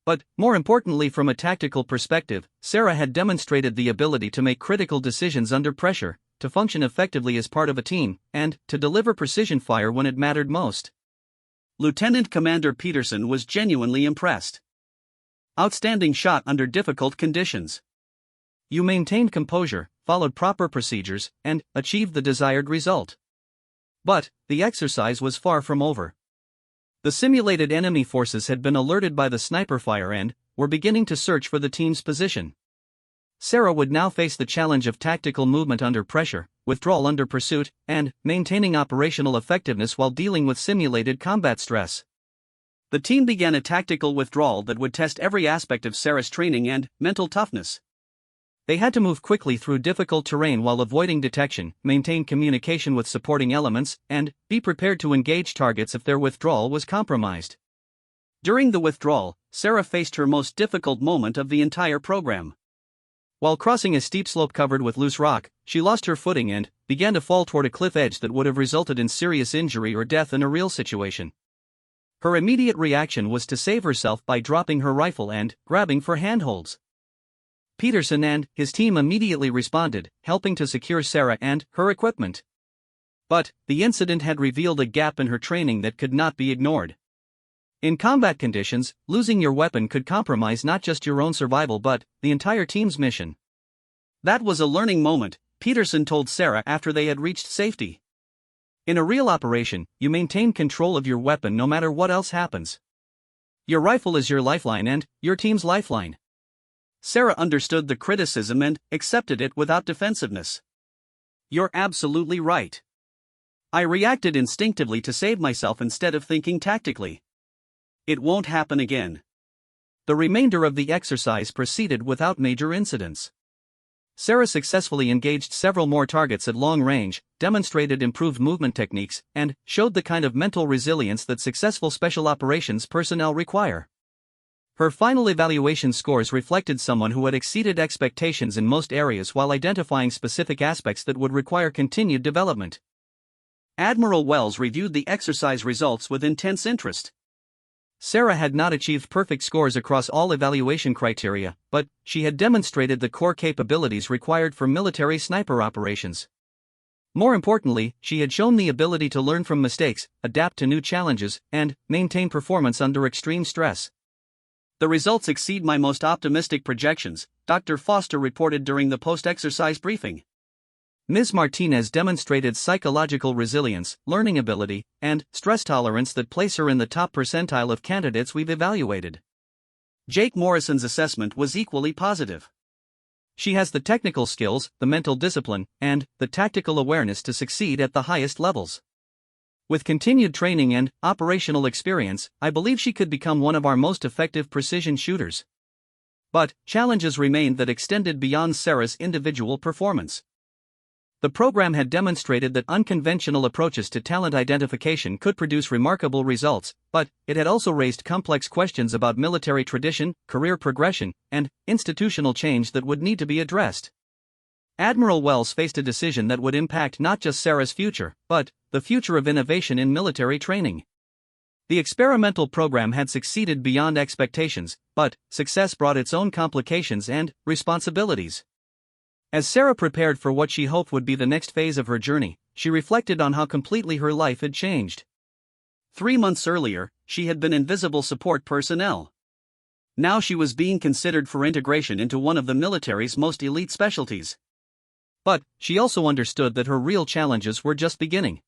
But, more importantly, from a tactical perspective, Sarah had demonstrated the ability to make critical decisions under pressure, to function effectively as part of a team, and to deliver precision fire when it mattered most. Lieutenant Commander Peterson was genuinely impressed. Outstanding shot under difficult conditions. You maintained composure, followed proper procedures, and achieved the desired result. But the exercise was far from over. The simulated enemy forces had been alerted by the sniper fire and were beginning to search for the team's position. Sarah would now face the challenge of tactical movement under pressure, withdrawal under pursuit, and maintaining operational effectiveness while dealing with simulated combat stress. The team began a tactical withdrawal that would test every aspect of Sarah's training and mental toughness. They had to move quickly through difficult terrain while avoiding detection, maintain communication with supporting elements, and be prepared to engage targets if their withdrawal was compromised. During the withdrawal, Sarah faced her most difficult moment of the entire program. While crossing a steep slope covered with loose rock, she lost her footing and began to fall toward a cliff edge that would have resulted in serious injury or death in a real situation. Her immediate reaction was to save herself by dropping her rifle and grabbing for handholds. Peterson and his team immediately responded, helping to secure Sarah and her equipment. But the incident had revealed a gap in her training that could not be ignored. In combat conditions, losing your weapon could compromise not just your own survival but the entire team's mission. That was a learning moment, Peterson told Sarah after they had reached safety. In a real operation, you maintain control of your weapon no matter what else happens. Your rifle is your lifeline and your team's lifeline. Sarah understood the criticism and accepted it without defensiveness. You're absolutely right. I reacted instinctively to save myself instead of thinking tactically. It won't happen again. The remainder of the exercise proceeded without major incidents. Sarah successfully engaged several more targets at long range, demonstrated improved movement techniques, and showed the kind of mental resilience that successful special operations personnel require. Her final evaluation scores reflected someone who had exceeded expectations in most areas while identifying specific aspects that would require continued development. Admiral Wells reviewed the exercise results with intense interest. Sarah had not achieved perfect scores across all evaluation criteria, but she had demonstrated the core capabilities required for military sniper operations. More importantly, she had shown the ability to learn from mistakes, adapt to new challenges, and maintain performance under extreme stress. The results exceed my most optimistic projections, Dr. Foster reported during the post-exercise briefing. Ms. Martinez demonstrated psychological resilience, learning ability, and stress tolerance that place her in the top percentile of candidates we've evaluated. Jake Morrison's assessment was equally positive. She has the technical skills, the mental discipline, and the tactical awareness to succeed at the highest levels. With continued training and operational experience, I believe she could become one of our most effective precision shooters. But challenges remained that extended beyond Sarah's individual performance. The program had demonstrated that unconventional approaches to talent identification could produce remarkable results, but it had also raised complex questions about military tradition, career progression, and institutional change that would need to be addressed. Admiral Wells faced a decision that would impact not just Sarah's future, but the future of innovation in military training. The experimental program had succeeded beyond expectations, but success brought its own complications and responsibilities. As Sarah prepared for what she hoped would be the next phase of her journey, she reflected on how completely her life had changed. 3 months earlier, she had been invisible support personnel. Now she was being considered for integration into one of the military's most elite specialties. But she also understood that her real challenges were just beginning.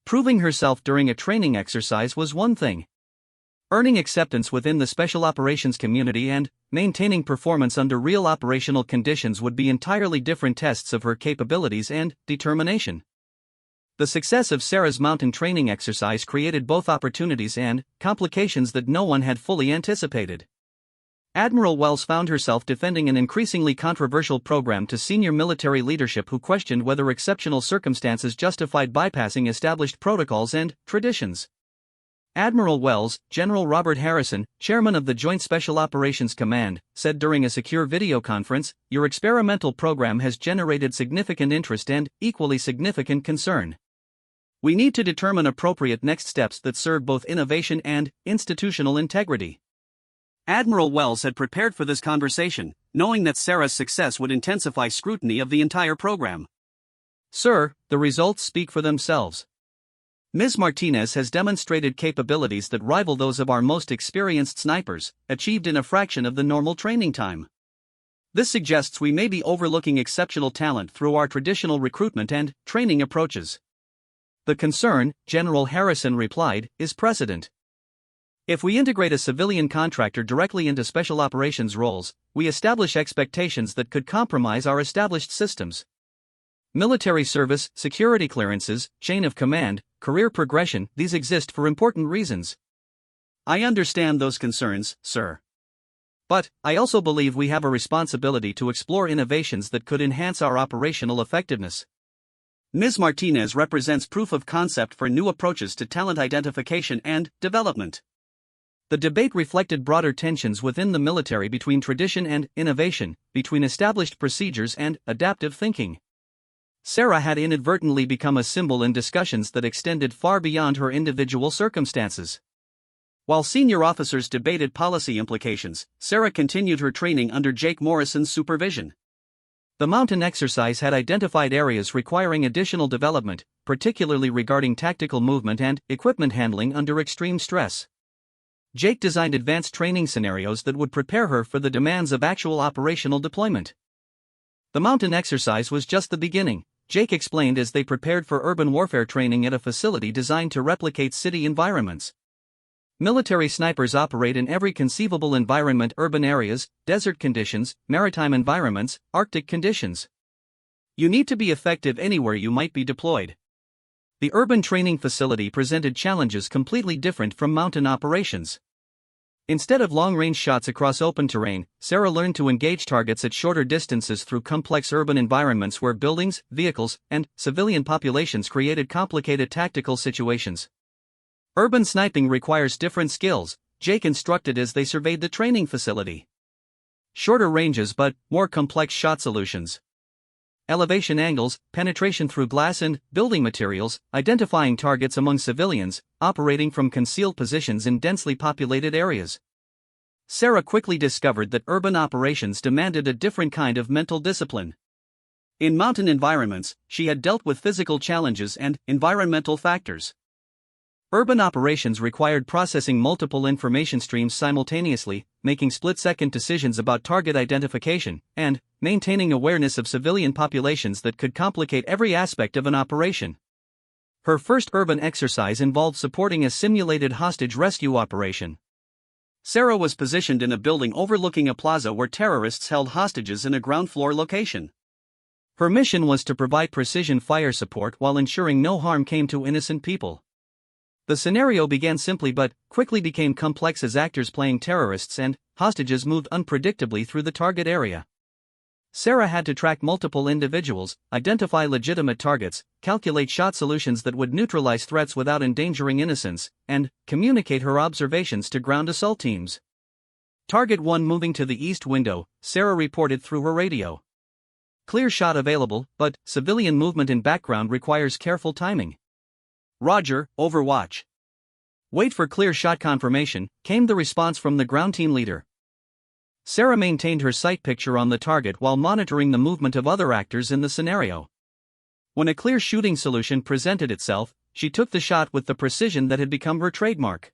Proving herself during a training exercise was one thing. Earning acceptance within the special operations community and maintaining performance under real operational conditions would be entirely different tests of her capabilities and determination. The success of Sarah's mountain training exercise created both opportunities and complications that no one had fully anticipated. Admiral Wells found herself defending an increasingly controversial program to senior military leadership who questioned whether exceptional circumstances justified bypassing established protocols and traditions. Admiral Wells, General Robert Harrison, chairman of the Joint Special Operations Command, said during a secure video conference, "Your experimental program has generated significant interest and, equally significant concern. We need to determine appropriate next steps that serve both innovation and institutional integrity." Admiral Wells had prepared for this conversation, knowing that Sarah's success would intensify scrutiny of the entire program. "Sir, the results speak for themselves. Ms. Martinez has demonstrated capabilities that rival those of our most experienced snipers, achieved in a fraction of the normal training time. This suggests we may be overlooking exceptional talent through our traditional recruitment and training approaches. The concern," General Harrison replied, "is precedent. If we integrate a civilian contractor directly into special operations roles, we establish expectations that could compromise our established systems. Military service, security clearances, chain of command, career progression, these exist for important reasons." "I understand those concerns, sir. But I also believe we have a responsibility to explore innovations that could enhance our operational effectiveness." Ms. Martinez represents proof of concept for new approaches to talent identification and development. The debate reflected broader tensions within the military between tradition and innovation, between established procedures and adaptive thinking. Sarah had inadvertently become a symbol in discussions that extended far beyond her individual circumstances. While senior officers debated policy implications, Sarah continued her training under Jake Morrison's supervision. The mountain exercise had identified areas requiring additional development, particularly regarding tactical movement and equipment handling under extreme stress. Jake designed advanced training scenarios that would prepare her for the demands of actual operational deployment. The mountain exercise was just the beginning, Jake explained as they prepared for urban warfare training at a facility designed to replicate city environments. Military snipers operate in every conceivable environment: urban areas, desert conditions, maritime environments, Arctic conditions. You need to be effective anywhere you might be deployed. The urban training facility presented challenges completely different from mountain operations. Instead of long-range shots across open terrain, Sarah learned to engage targets at shorter distances through complex urban environments where buildings, vehicles, and civilian populations created complicated tactical situations. Urban sniping requires different skills, Jake instructed as they surveyed the training facility. Shorter ranges but more complex shot solutions. Elevation angles, penetration through glass and building materials, identifying targets among civilians, operating from concealed positions in densely populated areas. Sarah quickly discovered that urban operations demanded a different kind of mental discipline. In mountain environments, she had dealt with physical challenges and environmental factors. Urban operations required processing multiple information streams simultaneously, making split-second decisions about target identification, and maintaining awareness of civilian populations that could complicate every aspect of an operation. Her first urban exercise involved supporting a simulated hostage rescue operation. Sarah was positioned in a building overlooking a plaza where terrorists held hostages in a ground-floor location. Her mission was to provide precision fire support while ensuring no harm came to innocent people. The scenario began simply but quickly became complex as actors playing terrorists and hostages moved unpredictably through the target area. Sarah had to track multiple individuals, identify legitimate targets, calculate shot solutions that would neutralize threats without endangering innocents, and communicate her observations to ground assault teams. "Target 1 moving to the east window," Sarah reported through her radio. "Clear shot available, but civilian movement in background requires careful timing." "Roger, Overwatch." "Wait for clear shot confirmation," came the response from the ground team leader. Sarah maintained her sight picture on the target while monitoring the movement of other actors in the scenario. When a clear shooting solution presented itself, she took the shot with the precision that had become her trademark.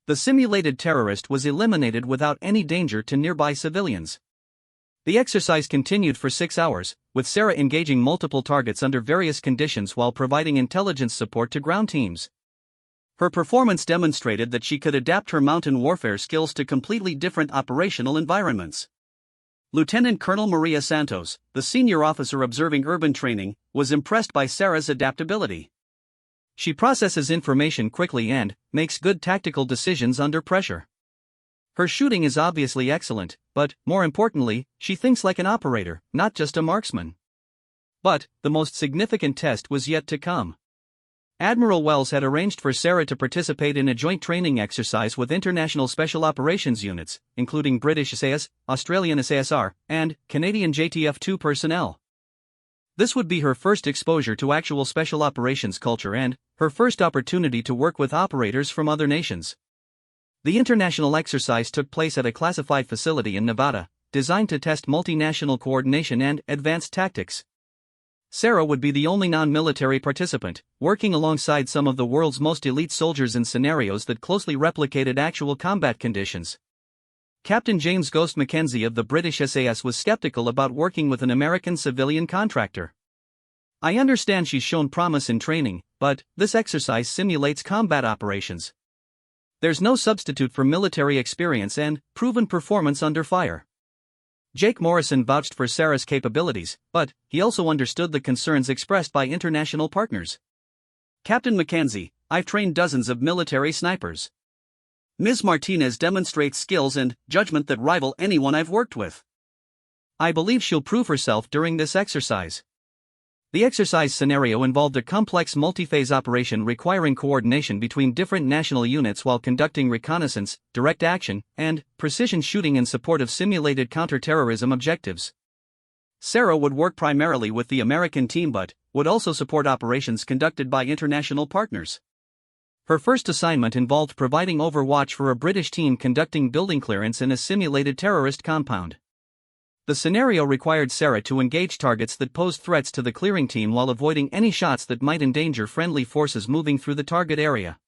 The simulated terrorist was eliminated without any danger to nearby civilians. The exercise continued for 6 hours, with Sarah engaging multiple targets under various conditions while providing intelligence support to ground teams. Her performance demonstrated that she could adapt her mountain warfare skills to completely different operational environments. Lieutenant Colonel Maria Santos, the senior officer observing urban training, was impressed by Sarah's adaptability. She processes information quickly and makes good tactical decisions under pressure. Her shooting is obviously excellent, but, more importantly, she thinks like an operator, not just a marksman. But the most significant test was yet to come. Admiral Wells had arranged for Sarah to participate in a joint training exercise with international special operations units, including British SAS, Australian SASR, and Canadian JTF-2 personnel. This would be her first exposure to actual special operations culture and her first opportunity to work with operators from other nations. The international exercise took place at a classified facility in Nevada, designed to test multinational coordination and advanced tactics. Sarah would be the only non-military participant, working alongside some of the world's most elite soldiers in scenarios that closely replicated actual combat conditions. Captain James Ghost Mackenzie of the British SAS was skeptical about working with an American civilian contractor. "I understand she's shown promise in training, but this exercise simulates combat operations. There's no substitute for military experience and proven performance under fire." Jake Morrison vouched for Sarah's capabilities, but he also understood the concerns expressed by international partners. "Captain Mackenzie, I've trained dozens of military snipers. Ms. Martinez demonstrates skills and judgment that rival anyone I've worked with. I believe she'll prove herself during this exercise." The exercise scenario involved a complex multi-phase operation requiring coordination between different national units while conducting reconnaissance, direct action, and precision shooting in support of simulated counter-terrorism objectives. Sarah would work primarily with the American team but would also support operations conducted by international partners. Her first assignment involved providing overwatch for a British team conducting building clearance in a simulated terrorist compound. The scenario required Sarah to engage targets that posed threats to the clearing team while avoiding any shots that might endanger friendly forces moving through the target area.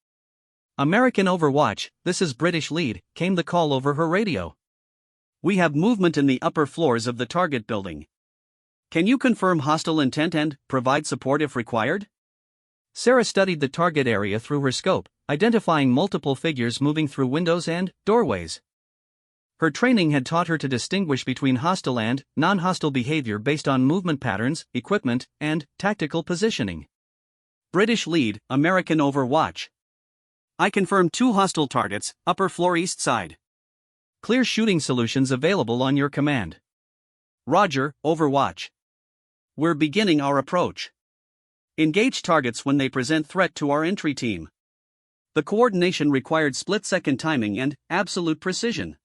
"American overwatch, this is British lead," came the call over her radio. "We have movement in the upper floors of the target building. Can you confirm hostile intent and provide support if required?" Sarah studied the target area through her scope, identifying multiple figures moving through windows and doorways. Her training had taught her to distinguish between hostile and non-hostile behavior based on movement patterns, equipment, and tactical positioning. "British lead, American overwatch. I confirm 2 hostile targets, upper floor east side. Clear shooting solutions available on your command." "Roger, overwatch. We're beginning our approach. Engage targets when they present threat to our entry team." The coordination required split-second timing and absolute precision.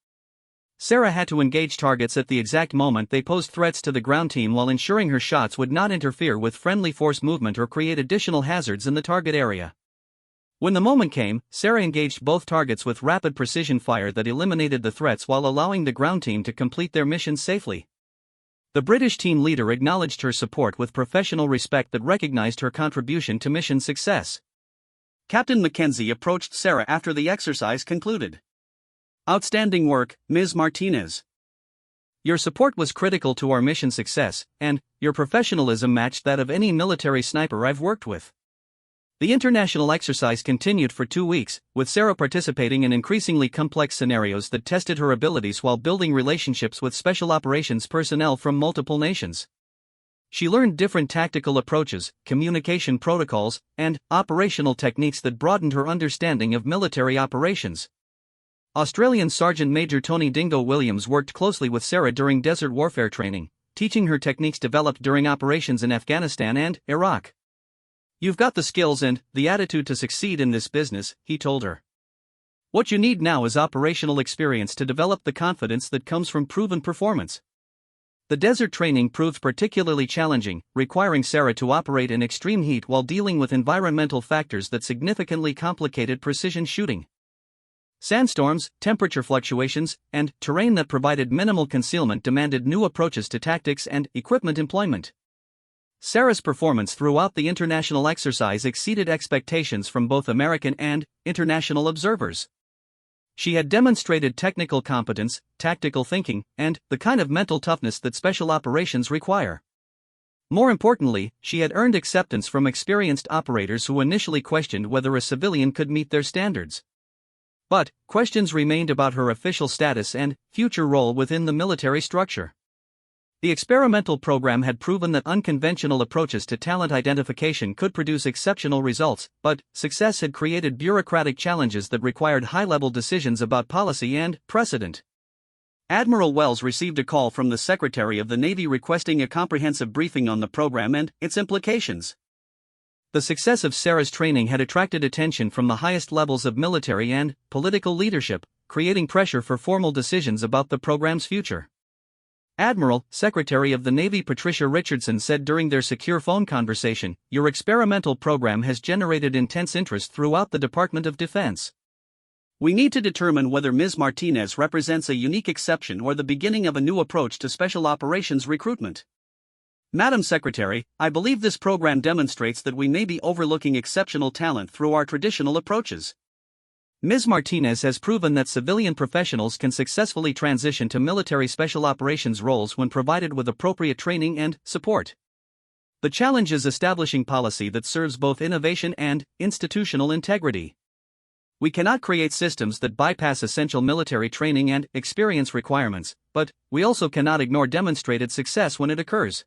Sarah had to engage targets at the exact moment they posed threats to the ground team while ensuring her shots would not interfere with friendly force movement or create additional hazards in the target area. When the moment came, Sarah engaged both targets with rapid precision fire that eliminated the threats while allowing the ground team to complete their mission safely. The British team leader acknowledged her support with professional respect that recognized her contribution to mission success. Captain Mackenzie approached Sarah after the exercise concluded. "Outstanding work, Ms. Martinez. Your support was critical to our mission success, and your professionalism matched that of any military sniper I've worked with." The international exercise continued for 2 weeks, with Sarah participating in increasingly complex scenarios that tested her abilities while building relationships with special operations personnel from multiple nations. She learned different tactical approaches, communication protocols, and operational techniques that broadened her understanding of military operations. Australian Sergeant Major Tony Dingo Williams worked closely with Sarah during desert warfare training, teaching her techniques developed during operations in Afghanistan and Iraq. "You've got the skills and the attitude to succeed in this business," he told her. "What you need now is operational experience to develop the confidence that comes from proven performance." The desert training proved particularly challenging, requiring Sarah to operate in extreme heat while dealing with environmental factors that significantly complicated precision shooting. Sandstorms, temperature fluctuations, and terrain that provided minimal concealment demanded new approaches to tactics and equipment employment. Sarah's performance throughout the international exercise exceeded expectations from both American and international observers. She had demonstrated technical competence, tactical thinking, and the kind of mental toughness that special operations require. More importantly, she had earned acceptance from experienced operators who initially questioned whether a civilian could meet their standards. But questions remained about her official status and future role within the military structure. The experimental program had proven that unconventional approaches to talent identification could produce exceptional results, but success had created bureaucratic challenges that required high-level decisions about policy and precedent. Admiral Wells received a call from the Secretary of the Navy requesting a comprehensive briefing on the program and its implications. The success of Sarah's training had attracted attention from the highest levels of military and political leadership, creating pressure for formal decisions about the program's future. Admiral, Secretary of the Navy Patricia Richardson said during their secure phone conversation, "Your experimental program has generated intense interest throughout the Department of Defense. We need to determine whether Ms. Martinez represents a unique exception or the beginning of a new approach to special operations recruitment. Madam Secretary, I believe this program demonstrates that we may be overlooking exceptional talent through our traditional approaches. Ms. Martinez has proven that civilian professionals can successfully transition to military special operations roles when provided with appropriate training and support. The challenge is establishing policy that serves both innovation and institutional integrity. We cannot create systems that bypass essential military training and experience requirements, but we also cannot ignore demonstrated success when it occurs."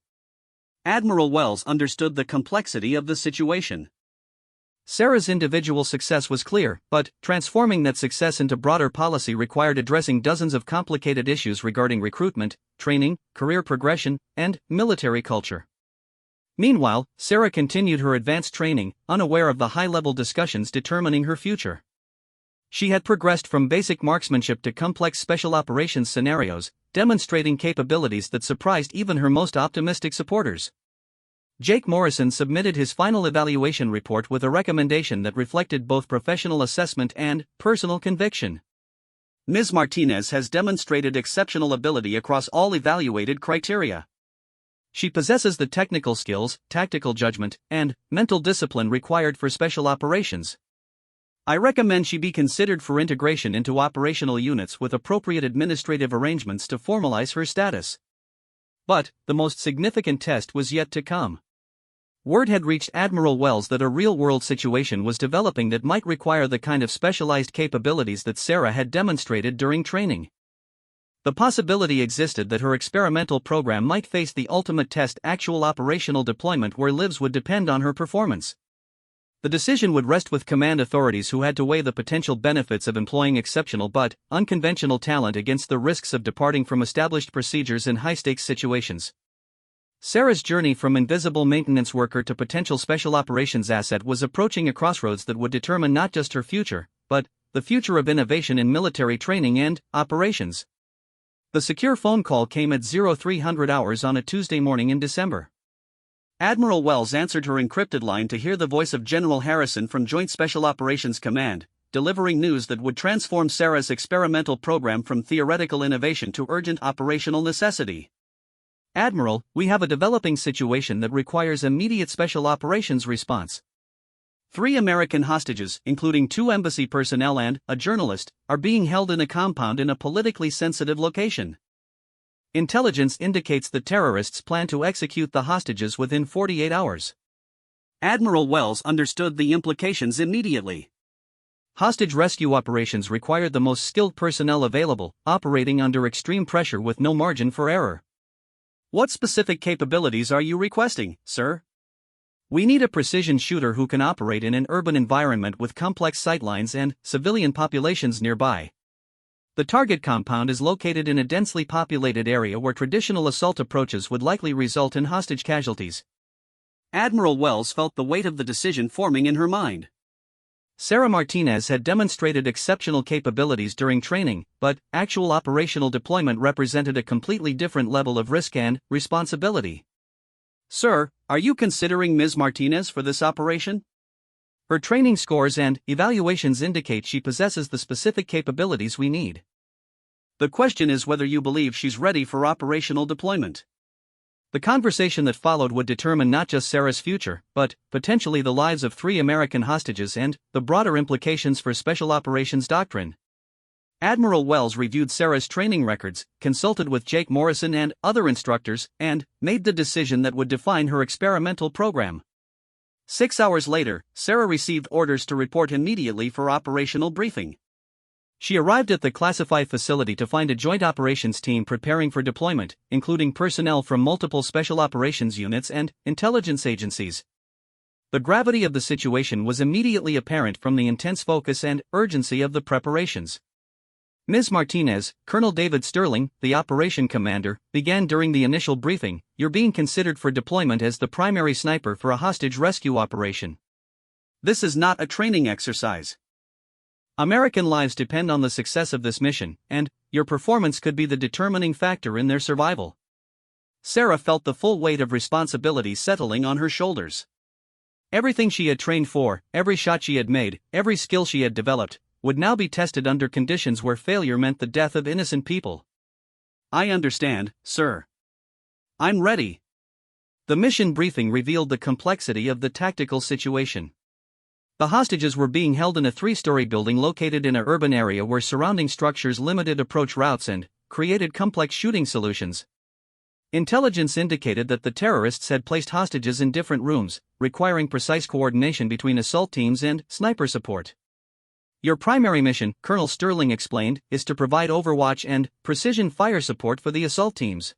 Admiral Wells understood the complexity of the situation. Sarah's individual success was clear, but transforming that success into broader policy required addressing dozens of complicated issues regarding recruitment, training, career progression, and military culture. Meanwhile, Sarah continued her advanced training, unaware of the high-level discussions determining her future. She had progressed from basic marksmanship to complex special operations scenarios, demonstrating capabilities that surprised even her most optimistic supporters. Jake Morrison submitted his final evaluation report with a recommendation that reflected both professional assessment and personal conviction. Ms. Martinez has demonstrated exceptional ability across all evaluated criteria. She possesses the technical skills, tactical judgment, and mental discipline required for special operations. I recommend she be considered for integration into operational units with appropriate administrative arrangements to formalize her status. But the most significant test was yet to come. Word had reached Admiral Wells that a real-world situation was developing that might require the kind of specialized capabilities that Sarah had demonstrated during training. The possibility existed that her experimental program might face the ultimate test: actual operational deployment where lives would depend on her performance. The decision would rest with command authorities who had to weigh the potential benefits of employing exceptional but unconventional talent against the risks of departing from established procedures in high-stakes situations. Sarah's journey from invisible maintenance worker to potential special operations asset was approaching a crossroads that would determine not just her future, but the future of innovation in military training and operations. The secure phone call came at 0300 hours on a Tuesday morning in December. Admiral Wells answered her encrypted line to hear the voice of General Harrison from Joint Special Operations Command, delivering news that would transform Sarah's experimental program from theoretical innovation to urgent operational necessity. "Admiral, we have a developing situation that requires immediate special operations response. 3 American hostages, including 2 embassy personnel and a journalist, are being held in a compound in a politically sensitive location. Intelligence indicates the terrorists plan to execute the hostages within 48 hours. Admiral Wells understood the implications immediately. Hostage rescue operations require the most skilled personnel available, operating under extreme pressure with no margin for error. What specific capabilities are you requesting, sir? We need a precision shooter who can operate in an urban environment with complex sightlines and civilian populations nearby. The target compound is located in a densely populated area where traditional assault approaches would likely result in hostage casualties." Admiral Wells felt the weight of the decision forming in her mind. Sarah Martinez had demonstrated exceptional capabilities during training, but actual operational deployment represented a completely different level of risk and responsibility. "Sir, are you considering Ms. Martinez for this operation?" "Her training scores and evaluations indicate she possesses the specific capabilities we need. The question is whether you believe she's ready for operational deployment." The conversation that followed would determine not just Sarah's future, but potentially the lives of 3 American hostages and the broader implications for special operations doctrine. Admiral Wells reviewed Sarah's training records, consulted with Jake Morrison and other instructors, and made the decision that would define her experimental program. 6 hours later, Sarah received orders to report immediately for operational briefing. She arrived at the classified facility to find a joint operations team preparing for deployment, including personnel from multiple special operations units and intelligence agencies. The gravity of the situation was immediately apparent from the intense focus and urgency of the preparations. Ms. Martinez, Colonel David Sterling, the operation commander, began during the initial briefing. You're being considered for deployment as the primary sniper for a hostage rescue operation. This is not a training exercise. American lives depend on the success of this mission, and your performance could be the determining factor in their survival. Sarah felt the full weight of responsibility settling on her shoulders. Everything she had trained for, every shot she had made, every skill she had developed, would now be tested under conditions where failure meant the death of innocent people. I understand, sir. I'm ready. The mission briefing revealed the complexity of the tactical situation. The hostages were being held in a 3-story building located in an urban area where surrounding structures limited approach routes and created complex shooting solutions. Intelligence indicated that the terrorists had placed hostages in different rooms, requiring precise coordination between assault teams and sniper support. Your primary mission, Colonel Sterling explained, is to provide overwatch and precision fire support for the assault teams.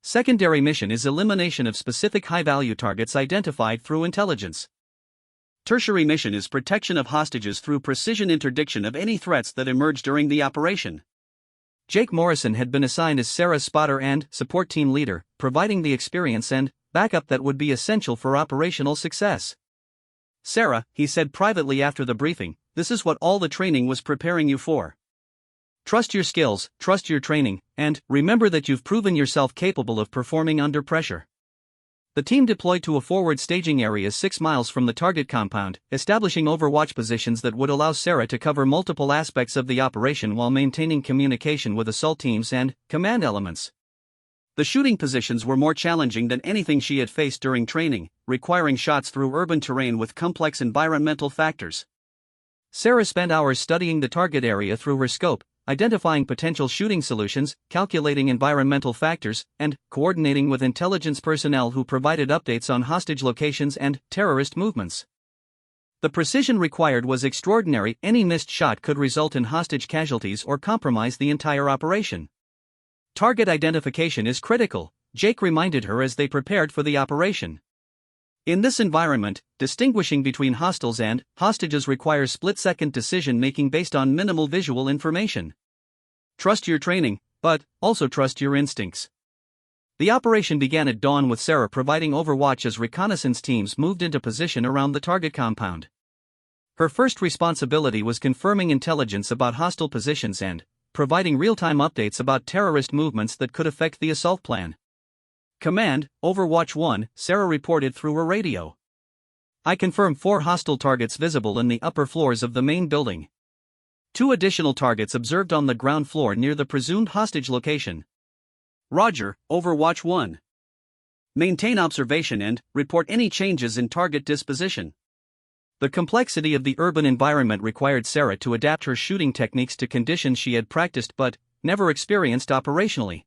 Secondary mission is elimination of specific high-value targets identified through intelligence. Tertiary mission is protection of hostages through precision interdiction of any threats that emerge during the operation. Jake Morrison had been assigned as Sarah's spotter and support team leader, providing the experience and backup that would be essential for operational success. Sarah, he said privately after the briefing, this is what all the training was preparing you for. Trust your skills, trust your training, and remember that you've proven yourself capable of performing under pressure. The team deployed to a forward staging area 6 miles from the target compound, establishing overwatch positions that would allow Sarah to cover multiple aspects of the operation while maintaining communication with assault teams and command elements. The shooting positions were more challenging than anything she had faced during training, requiring shots through urban terrain with complex environmental factors. Sarah spent hours studying the target area through her scope, identifying potential shooting solutions, calculating environmental factors, and coordinating with intelligence personnel who provided updates on hostage locations and terrorist movements. The precision required was extraordinary. Any missed shot could result in hostage casualties or compromise the entire operation. Target identification is critical, Jake reminded her as they prepared for the operation. In this environment, distinguishing between hostiles and hostages requires split-second decision-making based on minimal visual information. Trust your training, but also trust your instincts. The operation began at dawn with Sarah providing overwatch as reconnaissance teams moved into position around the target compound. Her first responsibility was confirming intelligence about hostile positions and providing real-time updates about terrorist movements that could affect the assault plan. Command, Overwatch 1, Sarah reported through her radio. I confirm 4 hostile targets visible in the upper floors of the main building. 2 additional targets observed on the ground floor near the presumed hostage location. Roger, Overwatch 1. Maintain observation and report any changes in target disposition. The complexity of the urban environment required Sarah to adapt her shooting techniques to conditions she had practiced but never experienced operationally.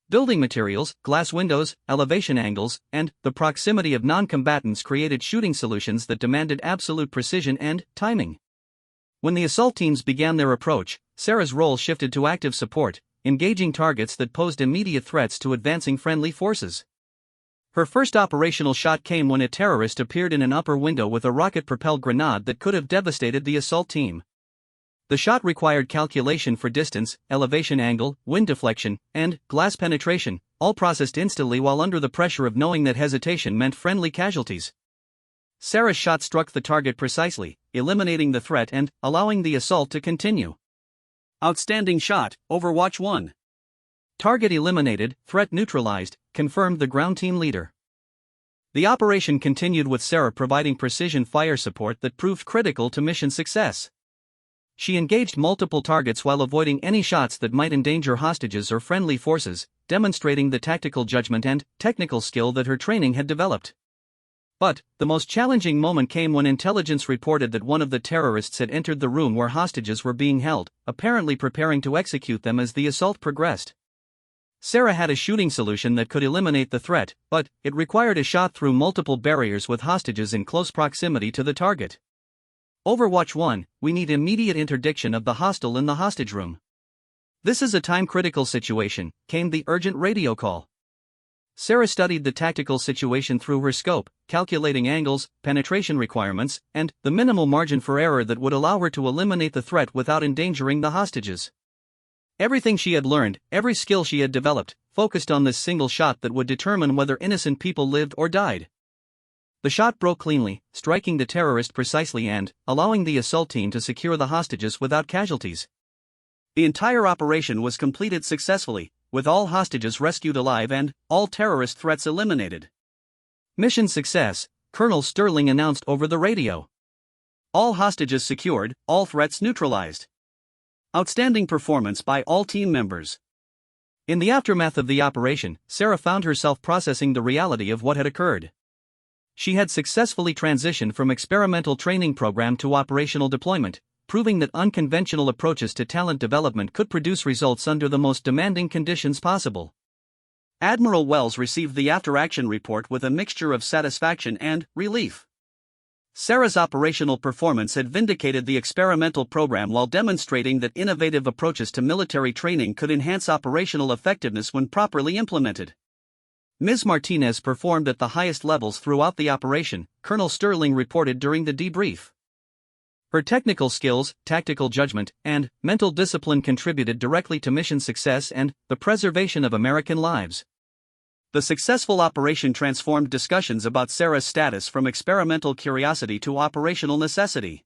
Building materials, glass windows, elevation angles, and the proximity of non-combatants created shooting solutions that demanded absolute precision and timing. When the assault teams began their approach, Sarah's role shifted to active support, engaging targets that posed immediate threats to advancing friendly forces. Her first operational shot came when a terrorist appeared in an upper window with a rocket-propelled grenade that could have devastated the assault team. The shot required calculation for distance, elevation angle, wind deflection, and glass penetration, all processed instantly while under the pressure of knowing that hesitation meant friendly casualties. Sarah's shot struck the target precisely, eliminating the threat and allowing the assault to continue. Outstanding shot, Overwatch 1. Target eliminated, threat neutralized, confirmed the ground team leader. The operation continued with Sarah providing precision fire support that proved critical to mission success. She engaged multiple targets while avoiding any shots that might endanger hostages or friendly forces, demonstrating the tactical judgment and technical skill that her training had developed. But the most challenging moment came when intelligence reported that one of the terrorists had entered the room where hostages were being held, apparently preparing to execute them as the assault progressed. Sarah had a shooting solution that could eliminate the threat, but it required a shot through multiple barriers with hostages in close proximity to the target. Overwatch 1, we need immediate interdiction of the hostile in the hostage room. This is a time-critical situation, came the urgent radio call. Sarah studied the tactical situation through her scope, calculating angles, penetration requirements, and the minimal margin for error that would allow her to eliminate the threat without endangering the hostages. Everything she had learned, every skill she had developed, focused on this single shot that would determine whether innocent people lived or died. The shot broke cleanly, striking the terrorist precisely and allowing the assault team to secure the hostages without casualties. The entire operation was completed successfully, with all hostages rescued alive and all terrorist threats eliminated. Mission success, Colonel Sterling announced over the radio. All hostages secured, all threats neutralized. Outstanding performance by all team members. In the aftermath of the operation, Sarah found herself processing the reality of what had occurred. She had successfully transitioned from experimental training program to operational deployment, proving that unconventional approaches to talent development could produce results under the most demanding conditions possible. Admiral Wells received the after-action report with a mixture of satisfaction and relief. Sarah's operational performance had vindicated the experimental program while demonstrating that innovative approaches to military training could enhance operational effectiveness when properly implemented. Ms. Martinez performed at the highest levels throughout the operation, Colonel Sterling reported during the debrief. Her technical skills, tactical judgment, and mental discipline contributed directly to mission success and the preservation of American lives. The successful operation transformed discussions about Sarah's status from experimental curiosity to operational necessity.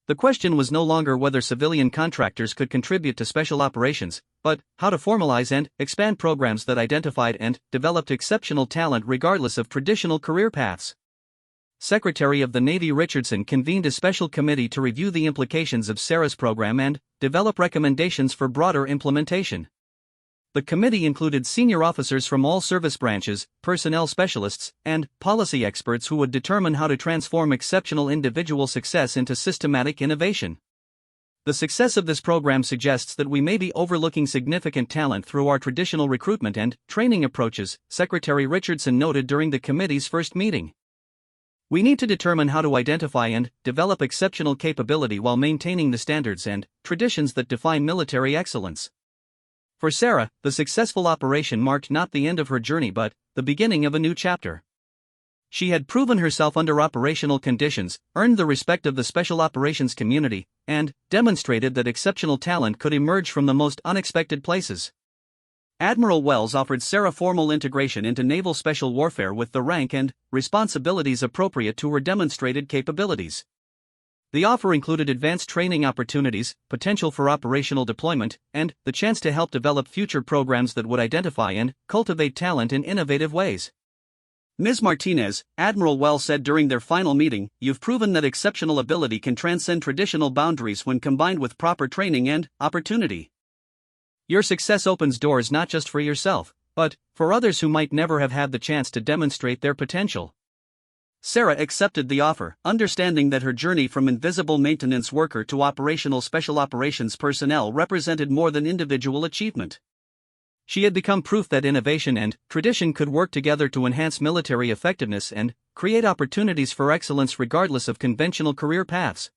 The question was no longer whether civilian contractors could contribute to special operations, but how to formalize and expand programs that identified and developed exceptional talent regardless of traditional career paths. Secretary of the Navy Richardson convened a special committee to review the implications of Sarah's program and develop recommendations for broader implementation. The committee included senior officers from all service branches, personnel specialists, and policy experts who would determine how to transform exceptional individual success into systematic innovation. The success of this program suggests that we may be overlooking significant talent through our traditional recruitment and training approaches, Secretary Richardson noted during the committee's first meeting. We need to determine how to identify and develop exceptional capability while maintaining the standards and traditions that define military excellence. For Sarah, the successful operation marked not the end of her journey but the beginning of a new chapter. She had proven herself under operational conditions, earned the respect of the special operations community, and demonstrated that exceptional talent could emerge from the most unexpected places. Admiral Wells offered Sarah formal integration into naval special warfare with the rank and responsibilities appropriate to her demonstrated capabilities. The offer included advanced training opportunities, potential for operational deployment, and the chance to help develop future programs that would identify and cultivate talent in innovative ways. Ms. Martinez, Admiral Wells said during their final meeting, "You've proven that exceptional ability can transcend traditional boundaries when combined with proper training and opportunity. Your success opens doors not just for yourself, but for others who might never have had the chance to demonstrate their potential." Sarah accepted the offer, understanding that her journey from invisible maintenance worker to operational special operations personnel represented more than individual achievement. She had become proof that innovation and tradition could work together to enhance military effectiveness and create opportunities for excellence regardless of conventional career paths.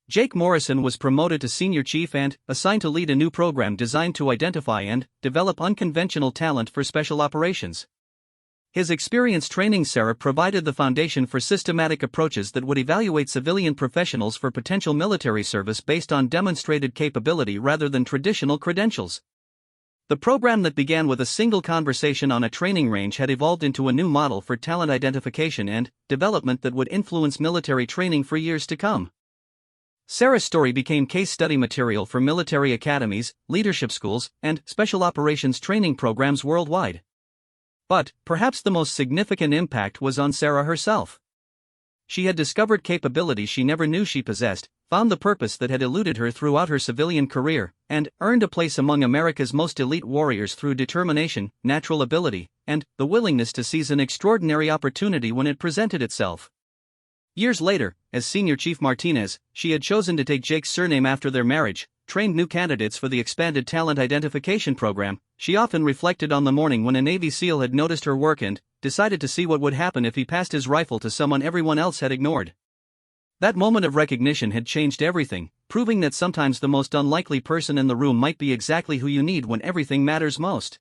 Jake Morrison was promoted to senior chief and assigned to lead a new program designed to identify and develop unconventional talent for special operations. His experience training Sarah provided the foundation for systematic approaches that would evaluate civilian professionals for potential military service based on demonstrated capability rather than traditional credentials. The program that began with a single conversation on a training range had evolved into a new model for talent identification and development that would influence military training for years to come. Sarah's story became case study material for military academies, leadership schools, and special operations training programs worldwide. But perhaps the most significant impact was on Sarah herself. She had discovered capabilities she never knew she possessed, found the purpose that had eluded her throughout her civilian career, and earned a place among America's most elite warriors through determination, natural ability, and the willingness to seize an extraordinary opportunity when it presented itself. Years later, as Senior Chief Martinez, she had chosen to take Jake's surname after their marriage, trained new candidates for the expanded talent identification program. She often reflected on the morning when a Navy SEAL had noticed her work and decided to see what would happen if he passed his rifle to someone everyone else had ignored. That moment of recognition had changed everything, proving that sometimes the most unlikely person in the room might be exactly who you need when everything matters most.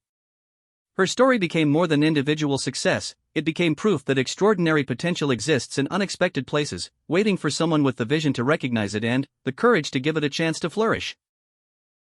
Her story became more than individual success, it became proof that extraordinary potential exists in unexpected places, waiting for someone with the vision to recognize it and the courage to give it a chance to flourish.